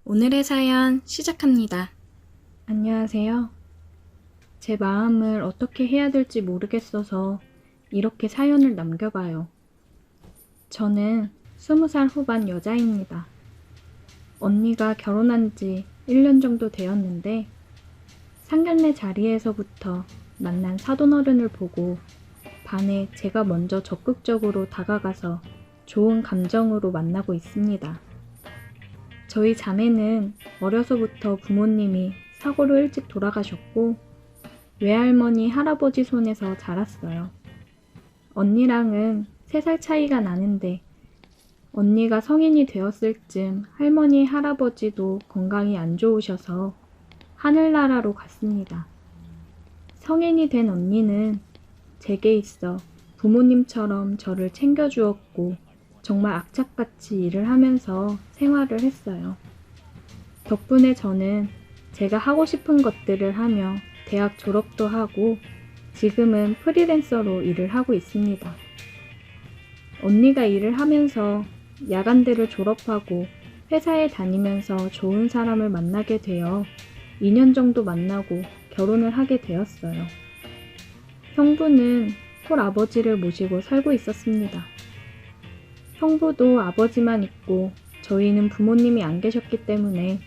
오늘의 사연 시작합니다. 안녕하세요. 제 마음을 어떻게 해야 될지 모르겠어서 이렇게 사연을 남겨봐요. 저는 20살 후반 여자입니다. 언니가 결혼한 지 1년 정도 되었는데 상견례 자리에서부터 만난 사돈어른을 보고 반에 제가 먼저 적극적으로 다가가서 좋은 감정으로 만나고 있습니다. 저희 자매는 어려서부터 부모님이 사고로 일찍 돌아가셨고 외할머니, 할아버지 손에서 자랐어요. 언니랑은 3살 차이가 나는데 언니가 성인이 되었을 쯤 할머니, 할아버지도 건강이 안 좋으셔서 하늘나라로 갔습니다. 성인이 된 언니는 제게 있어 부모님처럼 저를 챙겨주었고 정말 악착같이 일을 하면서 생활을 했어요. 덕분에 저는 제가 하고 싶은 것들을 하며 대학 졸업도 하고 지금은 프리랜서로 일을 하고 있습니다. 언니가 일을 하면서 야간대를 졸업하고 회사에 다니면서 좋은 사람을 만나게 되어 2년 정도 만나고 결혼을 하게 되었어요. 형부는 홀아버지를 모시고 살고 있었습니다. 형부도 아버지만 있고 저희는 부모님이 안 계셨기 때문에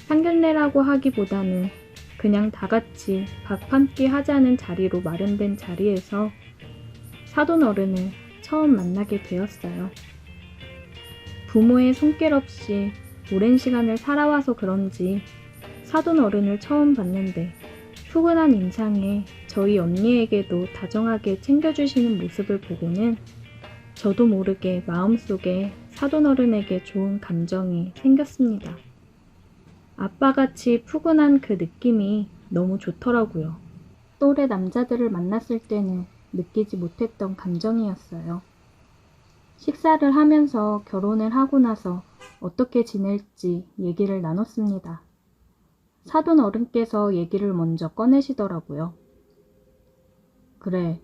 상견례라고 하기보다는 그냥 다 같이 밥 한 끼 하자는 자리로 마련된 자리에서 사돈 어른을 처음 만나게 되었어요. 부모의 손길 없이 오랜 시간을 살아와서 그런지 사돈 어른을 처음 봤는데 푸근한 인상에 저희 언니에게도 다정하게 챙겨주시는 모습을 보고는 저도 모르게 마음속에 사돈어른에게 좋은 감정이 생겼습니다. 아빠같이 푸근한 그 느낌이 너무 좋더라고요. 또래 남자들을 만났을 때는 느끼지 못했던 감정이었어요. 식사를 하면서 결혼을 하고 나서 어떻게 지낼지 얘기를 나눴습니다. 사돈어른께서 얘기를 먼저 꺼내시더라고요. 그래,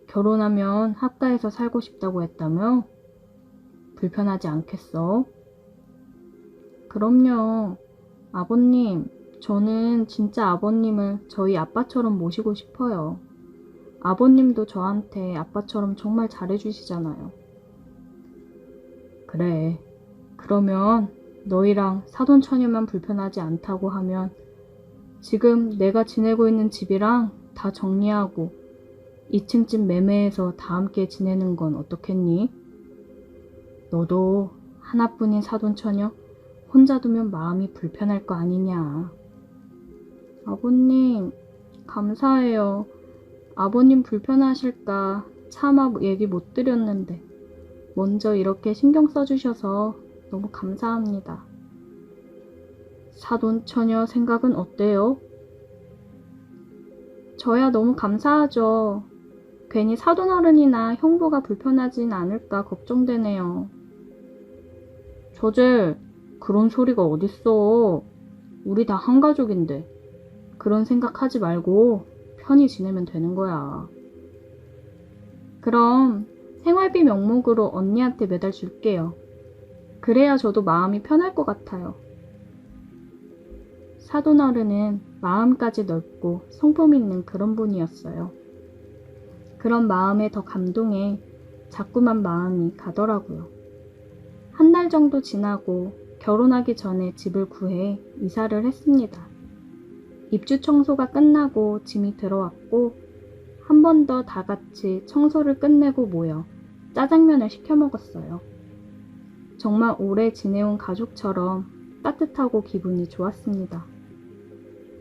결혼하면 합가해서 살고 싶다고 했다며? 불편하지 않겠어? 그럼요. 아버님, 저는 진짜 아버님을 저희 아빠처럼 모시고 싶어요. 아버님도 저한테 아빠처럼 정말 잘해주시잖아요. 그래. 그러면 너희랑 사돈처녀만 불편하지 않다고 하면 지금 내가 지내고 있는 집이랑 다 정리하고 2층 집 매매해서 다 함께 지내는 건 어떻겠니? 너도 하나뿐인 사돈처녀 혼자 두면 마음이 불편할 거 아니냐. 아버님, 감사해요. 아버님 불편하실까 차마 얘기 못 드렸는데 먼저 이렇게 신경 써주셔서 너무 감사합니다. 사돈처녀 생각은 어때요? 저야 너무 감사하죠. 괜히 사돈어른이나 형부가 불편하진 않을까 걱정되네요. 저젤, 그런 소리가 어딨어. 우리 다 한 가족인데. 그런 생각하지 말고 편히 지내면 되는 거야. 그럼 생활비 명목으로 언니한테 매달 줄게요. 그래야 저도 마음이 편할 것 같아요. 사돈어른은 마음까지 넓고 성품 있는 그런 분이었어요. 그런 마음에 더 감동해 자꾸만 마음이 가더라고요. 한 달 정도 지나고 결혼하기 전에 집을 구해 이사를 했습니다. 입주 청소가 끝나고 짐이 들어왔고 한 번 더 다 같이 청소를 끝내고 모여 짜장면을 시켜 먹었어요. 정말 오래 지내온 가족처럼 따뜻하고 기분이 좋았습니다.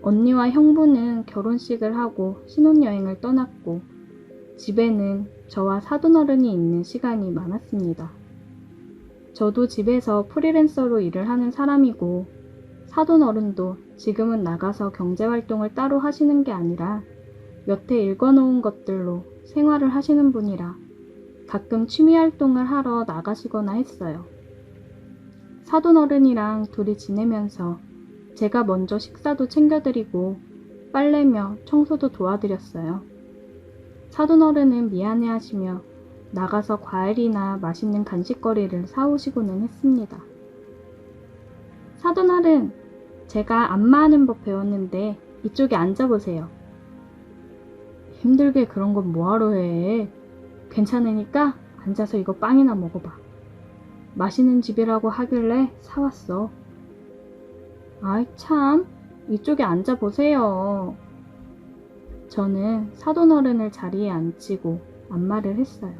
언니와 형부는 결혼식을 하고 신혼여행을 떠났고 집에는 저와 사돈어른이 있는 시간이 많았습니다. 저도 집에서 프리랜서로 일을 하는 사람이고 사돈어른도 지금은 나가서 경제활동을 따로 하시는 게 아니라 몇 해 읽어놓은 것들로 생활을 하시는 분이라 가끔 취미활동을 하러 나가시거나 했어요. 사돈어른이랑 둘이 지내면서 제가 먼저 식사도 챙겨드리고 빨래며 청소도 도와드렸어요. 사돈어른은 미안해하시며 나가서 과일이나 맛있는 간식거리를 사오시고는 했습니다. 사돈어른, 제가 안마하는 법 배웠는데 이쪽에 앉아보세요. 힘들게 그런 건 뭐하러 해. 괜찮으니까 앉아서 이거 빵이나 먹어봐. 맛있는 집이라고 하길래 사왔어. 아이 참, 이쪽에 앉아보세요. 저는 사돈어른을 자리에 앉히고 안마를 했어요.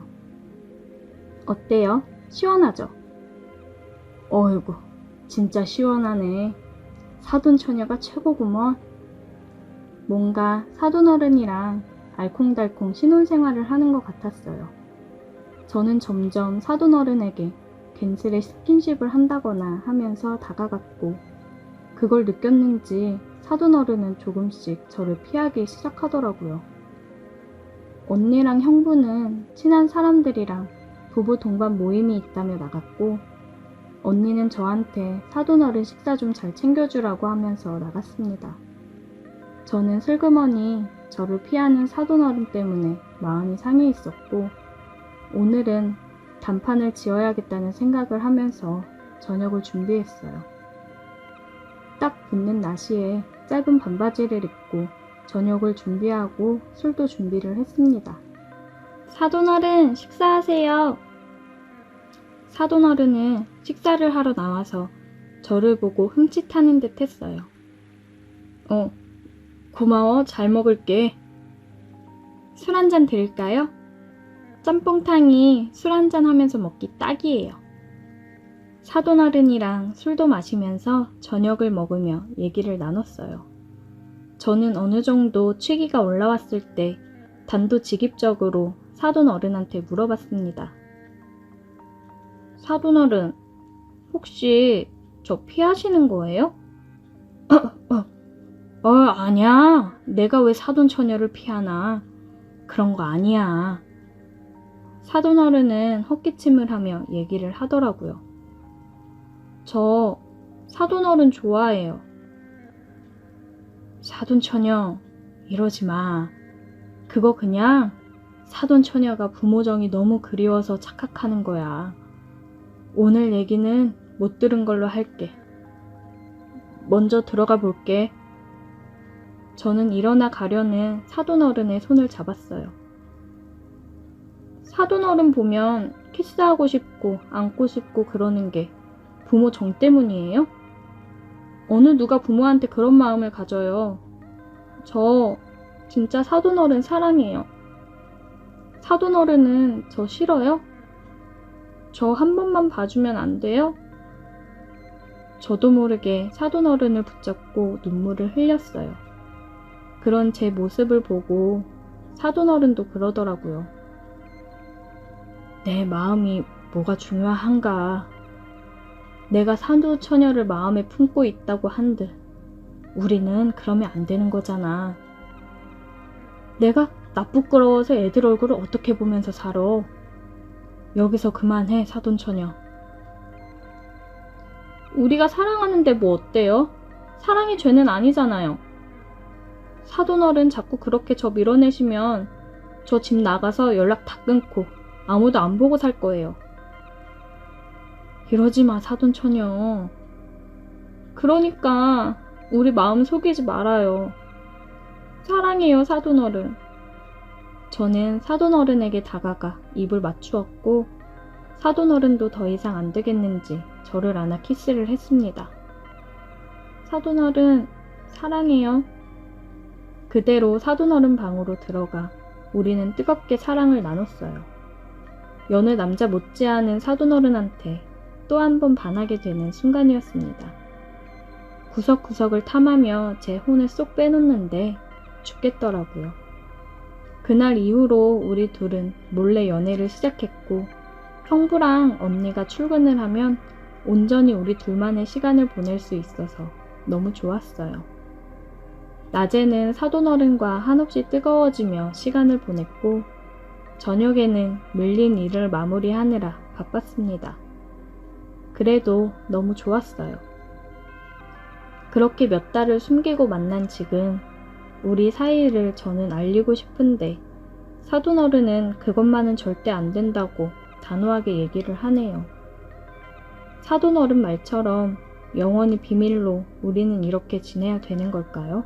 어때요? 시원하죠? 어이구, 진짜 시원하네. 사돈처녀가 최고구먼. 뭔가 사돈어른이랑 알콩달콩 신혼생활을 하는 것 같았어요. 저는 점점 사돈어른에게 괜스레 스킨십을 한다거나 하면서 다가갔고, 그걸 느꼈는지 사돈어른은 조금씩 저를 피하기 시작하더라고요. 언니랑 형부는 친한 사람들이랑 부부 동반 모임이 있다며 나갔고, 언니는 저한테 사돈어른 식사 좀 잘 챙겨주라고 하면서 나갔습니다. 저는 슬그머니 저를 피하는 사돈어른 때문에 마음이 상해 있었고, 오늘은 단판을 지어야겠다는 생각을 하면서 저녁을 준비했어요. 딱 붙는 나시에 짧은 반바지를 입고 저녁을 준비하고 술도 준비를 했습니다. 사돈어른, 식사하세요. 사돈어른은 식사를 하러 나와서 저를 보고 흠칫하는 듯 했어요. 고마워, 잘 먹을게. 술 한잔 드릴까요? 짬뽕탕이 술 한잔 하면서 먹기 딱이에요. 사돈어른이랑 술도 마시면서 저녁을 먹으며 얘기를 나눴어요. 저는 어느 정도 취기가 올라왔을 때 단도직입적으로 사돈어른한테 물어봤습니다. 사돈어른, 혹시 저 피하시는 거예요? 아니야. 내가 왜 사돈처녀를 피하나. 그런 거 아니야. 사돈어른은 헛기침을 하며 얘기를 하더라고요. 저 사돈어른 좋아해요. 사돈처녀, 이러지 마. 그거 그냥 사돈처녀가 부모정이 너무 그리워서 착각하는 거야. 오늘 얘기는 못 들은 걸로 할게. 먼저 들어가 볼게. 저는 일어나 가려는 사돈어른의 손을 잡았어요. 사돈어른 보면 키스하고 싶고 안고 싶고 그러는 게 부모 정 때문이에요? 어느 누가 부모한테 그런 마음을 가져요. 저 진짜 사돈어른 사랑해요. 사돈어른은 저 싫어요? 저 한 번만 봐주면 안 돼요? 저도 모르게 사돈어른을 붙잡고 눈물을 흘렸어요. 그런 제 모습을 보고 사돈어른도 그러더라고요. 내 마음이 뭐가 중요한가. 내가 사돈처녀를 마음에 품고 있다고 한들 우리는 그러면 안 되는 거잖아. 내가 나 부끄러워서 애들 얼굴을 어떻게 보면서 살아. 여기서 그만해, 사돈처녀. 우리가 사랑하는데 뭐 어때요? 사랑이 죄는 아니잖아요. 사돈어른 자꾸 그렇게 저 밀어내시면 저 집 나가서 연락 다 끊고 아무도 안 보고 살 거예요. 이러지 마, 사돈처녀. 그러니까 우리 마음 속이지 말아요. 사랑해요, 사돈어른. 저는 사돈어른에게 다가가 입을 맞추었고 사돈어른도 더 이상 안 되겠는지 저를 안아 키스를 했습니다. 사돈어른, 사랑해요. 그대로 사돈어른 방으로 들어가 우리는 뜨겁게 사랑을 나눴어요. 여느 남자 못지않은 사돈어른한테 또 한 번 반하게 되는 순간이었습니다. 구석구석을 탐하며 제 혼을 쏙 빼놓는데 죽겠더라고요. 그날 이후로 우리 둘은 몰래 연애를 시작했고 형부랑 언니가 출근을 하면 온전히 우리 둘만의 시간을 보낼 수 있어서 너무 좋았어요. 낮에는 사돈어른과 한없이 뜨거워지며 시간을 보냈고 저녁에는 밀린 일을 마무리하느라 바빴습니다. 그래도 너무 좋았어요. 그렇게 몇 달을 숨기고 만난 지금 우리 사이를 저는 알리고 싶은데 사돈어른은 그것만은 절대 안 된다고 단호하게 얘기를 하네요. 사돈어른 말처럼 영원히 비밀로 우리는 이렇게 지내야 되는 걸까요?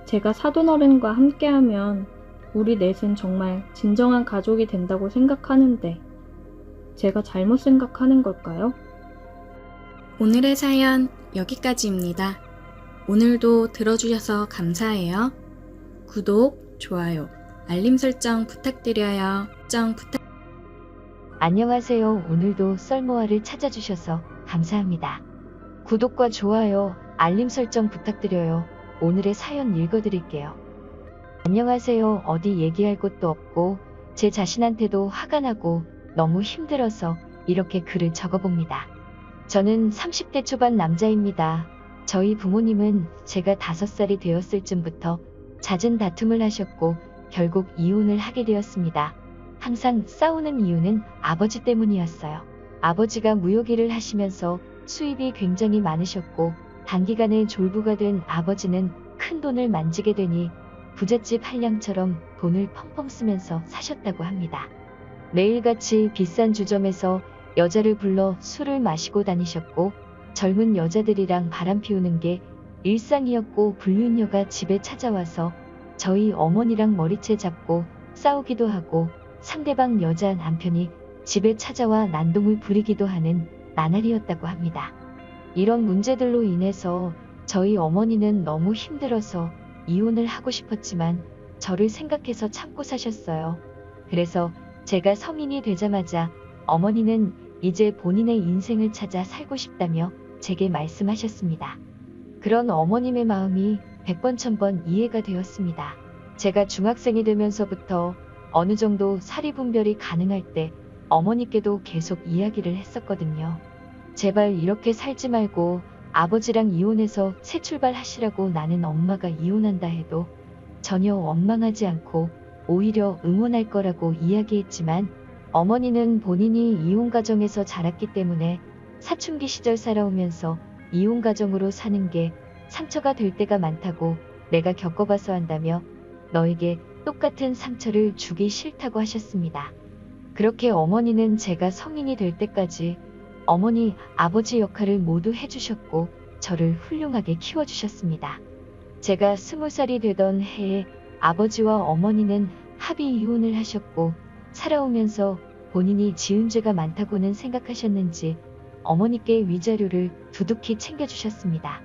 제가 사돈어른과 함께하면 우리 넷은 정말 진정한 가족이 된다고 생각하는데 제가 잘못 생각하는 걸까요? 오늘의 사연 여기까지입니다. 오늘도 들어주셔서 감사해요. 구독, 좋아요, 알림 설정 부탁드려요. 안녕하세요. 오늘도 썰모아를 찾아주셔서 감사합니다. 구독과 좋아요, 알림 설정 부탁드려요. 오늘의 사연 읽어드릴게요. 안녕하세요. 어디 얘기할 곳도 없고 제 자신한테도 화가 나고 너무 힘들어서 이렇게 글을 적어봅니다. 저는 30대 초반 남자입니다. 저희 부모님은 제가 5살이 되었을 쯤부터 잦은 다툼을 하셨고 결국 이혼을 하게 되었습니다. 항상 싸우는 이유는 아버지 때문이었어요. 아버지가 무역일을 하시면서 수입이 굉장히 많으셨고 단기간에 졸부가 된 아버지는 큰 돈을 만지게 되니 부잣집 한량처럼 돈을 펑펑 쓰면서 사셨다고 합니다. 매일같이 비싼 주점에서 여자를 불러 술을 마시고 다니셨고 젊은 여자들이랑 바람 피우는 게 일상이었고 불륜녀가 집에 찾아와서 저희 어머니랑 머리채 잡고 싸우기도 하고 상대방 여자 남편이 집에 찾아와 난동을 부리기도 하는 나날이었다고 합니다. 이런 문제들로 인해서 저희 어머니는 너무 힘들어서 이혼을 하고 싶었지만 저를 생각해서 참고 사셨어요. 그래서 제가 성인이 되자마자 어머니는 이제 본인의 인생을 찾아 살고 싶다며 제게 말씀하셨습니다. 그런 어머님의 마음이 100번 1000번 이해가 되었습니다. 제가 중학생이 되면서부터 어느 정도 사리분별이 가능할 때 어머니께도 계속 이야기를 했었거든요. 제발 이렇게 살지 말고 아버지랑 이혼해서 새 출발하시라고. 나는 엄마가 이혼한다 해도 전혀 원망하지 않고 오히려 응원할 거라고 이야기했지만 어머니는 본인이 이혼 가정에서 자랐기 때문에 사춘기 시절 살아오면서 이혼 가정으로 사는 게 상처가 될 때가 많다고 내가 겪어봐서 한다며 너에게 똑같은 상처를 주기 싫다고 하셨습니다. 그렇게 어머니는 제가 성인이 될 때까지 어머니, 아버지 역할을 모두 해주셨고 저를 훌륭하게 키워주셨습니다. 제가 20살이 되던 해에 아버지와 어머니는 합의 이혼을 하셨고 살아오면서 본인이 지은 죄가 많다고는 생각하셨는지 어머니께 위자료를 두둑히 챙겨주셨습니다.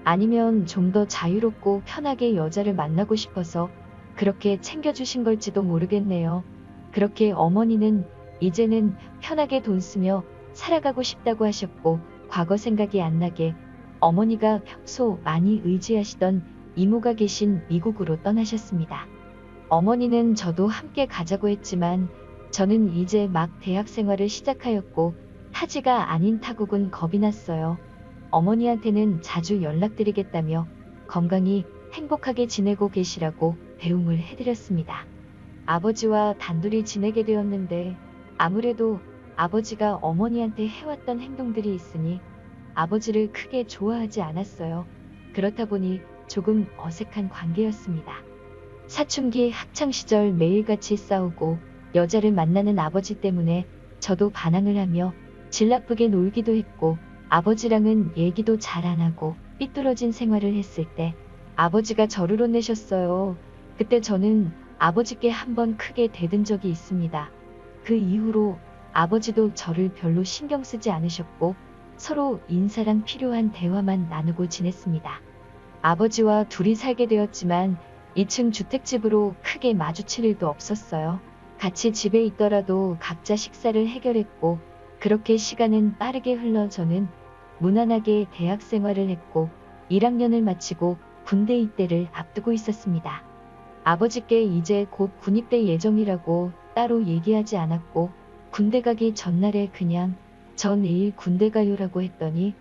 아니면 좀 더 자유롭고 편하게 여자를 만나고 싶어서 그렇게 챙겨주신 걸지도 모르겠네요. 그렇게 어머니는 이제는 편하게 돈 쓰며 살아가고 싶다고 하셨고 과거 생각이 안 나게 어머니가 평소 많이 의지하시던 이모가 계신 미국으로 떠나셨습니다. 어머니는 저도 함께 가자고 했지만 저는 이제 막 대학 생활을 시작하였고 타지가 아닌 타국은 겁이 났어요. 어머니한테는 자주 연락드리겠다며 건강히 행복하게 지내고 계시라고 배웅을 해드렸습니다. 아버지와 단둘이 지내게 되었는데 아무래도 아버지가 어머니한테 해왔던 행동들이 있으니 아버지를 크게 좋아하지 않았어요. 그렇다 보니 조금 어색한 관계였습니다. 사춘기 학창시절 매일같이 싸우고 여자를 만나는 아버지 때문에 저도 반항을 하며 질 나쁘게 놀기도 했고 아버지랑은 얘기도 잘 안 하고 삐뚤어진 생활을 했을 때 아버지가 저를 혼내셨어요. 그때 저는 아버지께 한번 크게 대든 적이 있습니다. 그 이후로 아버지도 저를 별로 신경 쓰지 않으셨고 서로 인사랑 필요한 대화만 나누고 지냈습니다. 아버지와 둘이 살게 되었지만 2층 주택집으로 크게 마주칠 일도 없었어요. 같이 집에 있더라도 각자 식사를 해결했고 그렇게 시간은 빠르게 흘러 저는 무난하게 대학 생활을 했고 1학년을 마치고 군대 입대를 앞두고 있었습니다. 아버지께 이제 곧 군입대 예정이라고 따로 얘기하지 않았고 군대 가기 전날에 그냥 저 내일 군대 가요라고 했더니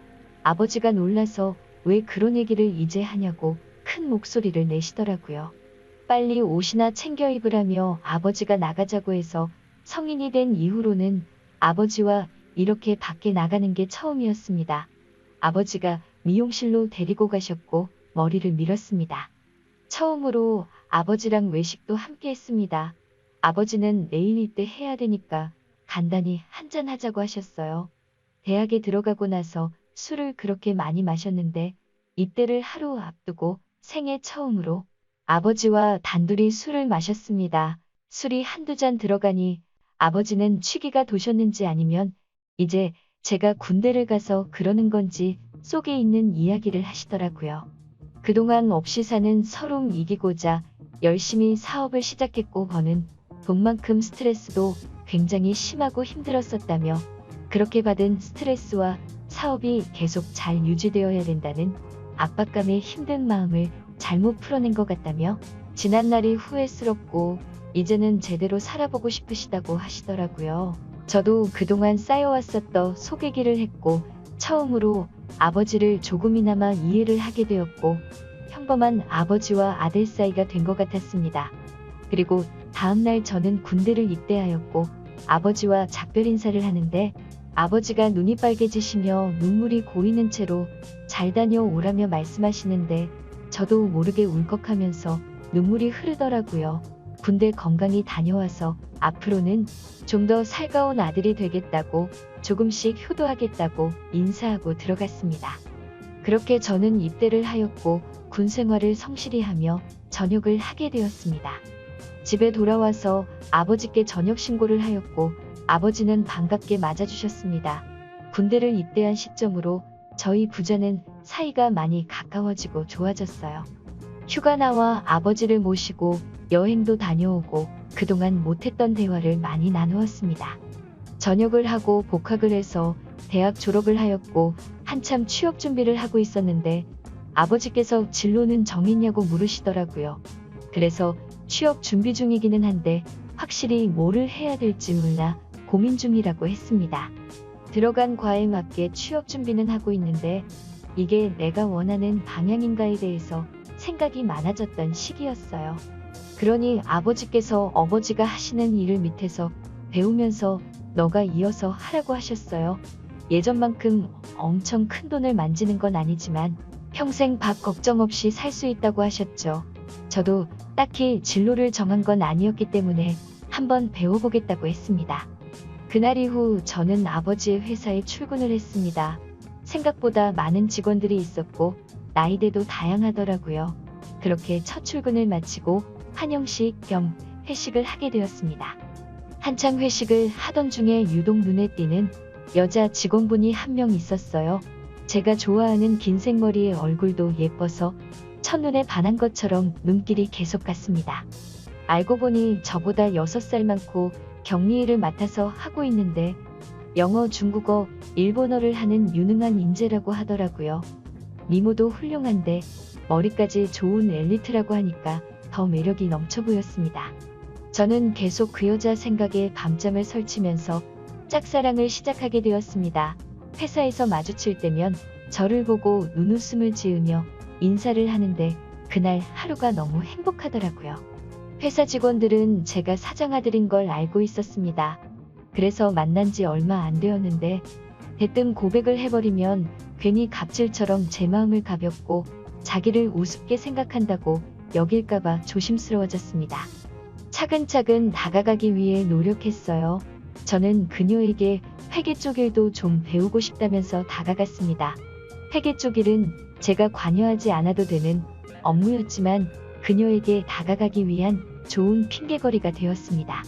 아버지가 놀라서 왜 그런 얘기를 이제 하냐고 큰 목소리를 내시더라고요. 빨리 옷이나 챙겨 입으라며 아버지가 나가자고 해서 성인이 된 이후로는 아버지와 이렇게 밖에 나가는 게 처음이었습니다. 아버지가 미용실로 데리고 가셨고 머리를 밀었습니다. 처음으로 아버지랑 외식도 함께 했습니다. 아버지는 내일 입대 해야 되니까 간단히 한잔 하자고 하셨어요. 대학에 들어가고 나서 술을 그렇게 많이 마셨는데 입대를 하루 앞두고 생애 처음으로 아버지와 단둘이 술을 마셨습니다. 술이 한두 잔 들어가니 아버지는 취기가 도셨는지 아니면 이제 제가 군대를 가서 그러는 건지 속에 있는 이야기를 하시더라고요. 그동안 없이 사는 서름 이기고자 열심히 사업을 시작했고 버는 돈만큼 스트레스도 굉장히 심하고 힘들었었다며 그렇게 받은 스트레스와 사업이 계속 잘 유지되어야 된다는 압박감에 힘든 마음을 잘못 풀어낸 것 같다며 지난날이 후회스럽고 이제는 제대로 살아보고 싶으시다고 하시더라고요. 저도 그동안 쌓여왔었던 속얘기를 했고 처음으로 아버지를 조금이나마 이해를 하게 되었고 평범한 아버지와 아들 사이가 된 것 같았습니다. 그리고 다음날 저는 군대를 입대하였고 아버지와 작별 인사를 하는데 아버지가 눈이 빨개지시며 눈물이 고이는 채로 잘 다녀오라며 말씀하시는데 저도 모르게 울컥하면서 눈물이 흐르더라고요. 군대 건강히 다녀와서 앞으로는 좀 더 살가운 아들이 되겠다고 조금씩 효도하겠다고 인사하고 들어갔습니다. 그렇게 저는 입대를 하였고 군 생활을 성실히 하며 전역을 하게 되었습니다. 집에 돌아와서 아버지께 전역 신고를 하였고 아버지는 반갑게 맞아주셨습니다. 군대를 입대한 시점으로 저희 부자는 사이가 많이 가까워지고 좋아졌어요. 휴가 나와 아버지를 모시고 여행도 다녀오고 그동안 못했던 대화를 많이 나누었습니다. 전역을 하고 복학을 해서 대학 졸업을 하였고 한참 취업 준비를 하고 있었는데 아버지께서 진로는 정했냐고 물으시더라고요. 그래서 취업 준비 중이기는 한데 확실히 뭐를 해야 될지 몰라 고민 중이라고 했습니다. 들어간 과에 맞게 취업 준비는 하고 있는데 이게 내가 원하는 방향인가에 대해서 생각이 많아졌던 시기였어요. 그러니 아버지께서 어버지가 하시는 일을 밑에서 배우면서 너가 이어서 하라고 하셨어요. 예전만큼 엄청 큰 돈을 만지는 건 아니지만 평생 밥 걱정 없이 살 수 있다고 하셨죠. 저도 딱히 진로를 정한 건 아니었기 때문에 한번 배워보겠다고 했습니다. 그날 이후 저는 아버지의 회사에 출근을 했습니다. 생각보다 많은 직원들이 있었고 나이대도 다양하더라고요. 그렇게 첫 출근을 마치고 환영식 겸 회식을 하게 되었습니다. 한창 회식을 하던 중에 유독 눈에 띄는 여자 직원분이 한 명 있었어요. 제가 좋아하는 긴 생머리에 얼굴도 예뻐서 첫눈에 반한 것처럼 눈길이 계속 갔습니다. 알고 보니 저보다 6살 많고 격리일을 맡아서 하고 있는데 영어, 중국어, 일본어를 하는 유능한 인재라고 하더라고요. 미모도 훌륭한데 머리까지 좋은 엘리트라고 하니까 더 매력이 넘쳐 보였습니다. 저는 계속 그 여자 생각에 밤잠을 설치면서 짝사랑을 시작하게 되었습니다. 회사에서 마주칠 때면 저를 보고 눈웃음을 지으며 인사를 하는데 그날 하루가 너무 행복하더라고요. 회사 직원들은 제가 사장아들인 걸 알고 있었습니다. 그래서 만난 지 얼마 안 되었는데 대뜸 고백을 해버리면 괜히 갑질처럼 제 마음을 가볍고 자기를 우습게 생각한다고 여길까봐 조심스러워졌습니다. 차근차근 다가가기 위해 노력했어요. 저는 그녀에게 회계 쪽 일도 좀 배우고 싶다면서 다가갔습니다. 회계 쪽 일은 제가 관여하지 않아도 되는 업무였지만 그녀에게 다가가기 위한 좋은 핑계거리가 되었습니다.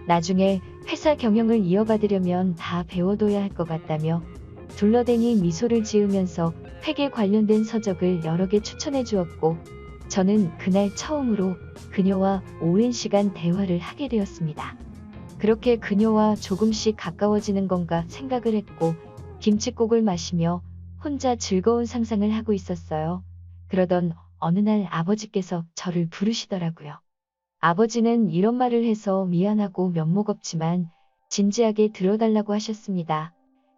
나중에 회사 경영을 이어받으려면 다 배워둬야 할 것 같다며 둘러대니 미소를 지으면서 회계 관련된 서적을 여러 개 추천해 주었고 저는 그날 처음으로 그녀와 오랜 시간 대화를 하게 되었습니다. 그렇게 그녀와 조금씩 가까워지는 건가 생각을 했고 김칫국을 마시며 혼자 즐거운 상상을 하고 있었어요. 그러던 어느 날 아버지께서 저를 부르시더라고요. 아버지는 이런 말을 해서 미안하고 면목 없지만 진지하게 들어달라고 하셨습니다.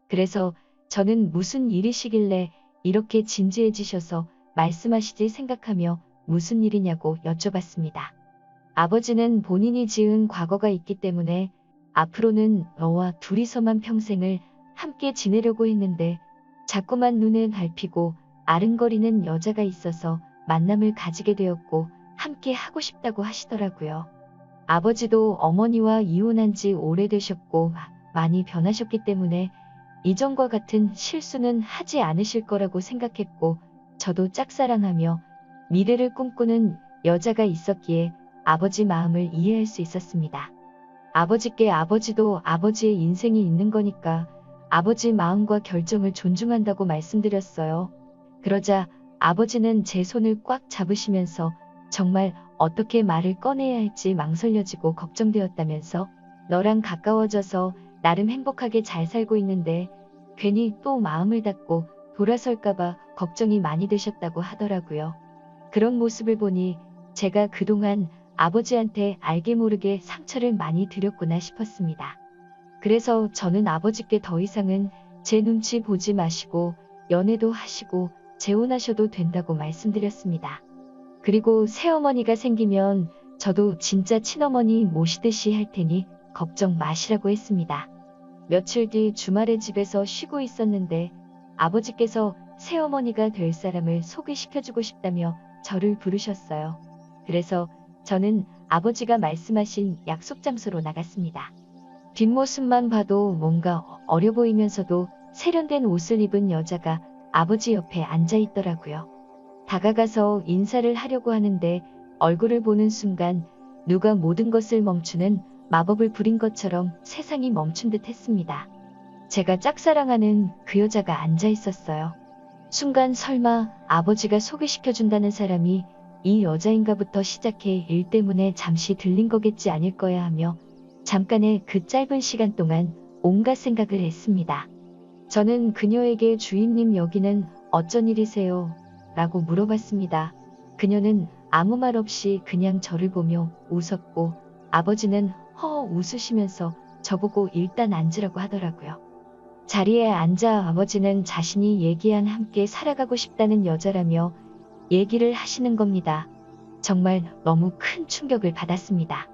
그래서 저는 무슨 일이시길래 이렇게 진지해지셔서 말씀하시지 생각하며 무슨 일이냐고 여쭤봤습니다. 아버지는 본인이 지은 과거가 있기 때문에 앞으로는 너와 둘이서만 평생을 함께 지내려고 했는데 자꾸만 눈에 밟히고 아른거리는 여자가 있어서 만남을 가지게 되었고 함께 하고 싶다고 하시더라고요. 아버지도 어머니와 이혼한 지 오래되셨고 많이 변하셨기 때문에 이전과 같은 실수는 하지 않으실 거라고 생각했고 저도 짝사랑하며 미래를 꿈꾸는 여자가 있었기에 아버지 마음을 이해할 수 있었습니다. 아버지께 아버지도 아버지의 인생이 있는 거니까 아버지 마음과 결정을 존중한다고 말씀드렸어요. 그러자 아버지는 제 손을 꽉 잡으시면서 정말 어떻게 말을 꺼내야 할지 망설여지고 걱정되었다면서 너랑 가까워져서 나름 행복하게 잘 살고 있는데 괜히 또 마음을 닫고 돌아설까봐 걱정이 많이 되셨다고 하더라고요. 그런 모습을 보니 제가 그동안 아버지한테 알게 모르게 상처를 많이 드렸구나 싶었습니다. 그래서 저는 아버지께 더 이상은 제 눈치 보지 마시고 연애도 하시고 재혼하셔도 된다고 말씀드렸습니다. 그리고 새어머니가 생기면 저도 진짜 친어머니 모시듯이 할 테니 걱정 마시라고 했습니다. 며칠 뒤 주말에 집에서 쉬고 있었는데 아버지께서 새어머니가 될 사람을 소개시켜주고 싶다며 저를 부르셨어요. 그래서 저는 아버지가 말씀하신 약속 장소로 나갔습니다. 뒷모습만 봐도 뭔가 어려 보이면서도 세련된 옷을 입은 여자가 아버지 옆에 앉아 있더라고요. 다가가서 인사를 하려고 하는데 얼굴을 보는 순간 누가 모든 것을 멈추는 마법을 부린 것처럼 세상이 멈춘 듯 했습니다. 제가 짝사랑하는 그 여자가 앉아 있었어요. 순간 설마 아버지가 소개시켜준다는 사람이 이 여자인가부터 시작해 일 때문에 잠시 들린 거겠지 아닐 거야 하며 잠깐의 그 짧은 시간 동안 온갖 생각을 했습니다. 저는 그녀에게 주인님 여기는 어쩐 일이세요? 라고 물어봤습니다. 그녀는 아무 말 없이 그냥 저를 보며 웃었고 아버지는 허허 웃으시면서 저보고 일단 앉으라고 하더라고요. 자리에 앉아 아버지는 자신이 얘기한 함께 살아가고 싶다는 여자라며 얘기를 하시는 겁니다. 정말 너무 큰 충격을 받았습니다.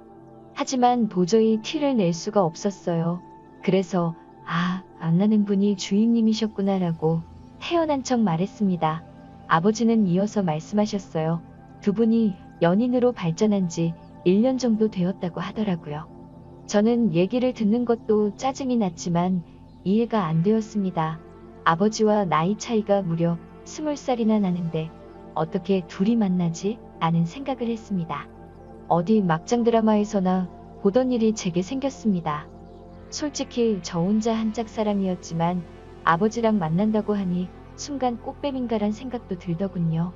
하지만 도저히 티를 낼 수가 없었어요. 그래서 만나는 분이 주인님이셨구나라고 태연한 척 말했습니다. 아버지는 이어서 말씀하셨어요. 두 분이 연인으로 발전한 지 1년 정도 되었다고 하더라고요. 저는 얘기를 듣는 것도 짜증이 났지만 이해가 안 되었습니다. 아버지와 나이 차이가 무려 20살이나 나는데 어떻게 둘이 만나지? 라는 생각을 했습니다. 어디 막장 드라마에서나 보던 일이 제게 생겼습니다. 솔직히 저 혼자 한 짝사랑이었지만 아버지랑 만난다고 하니 순간 꽃뱀인가란 생각도 들더군요.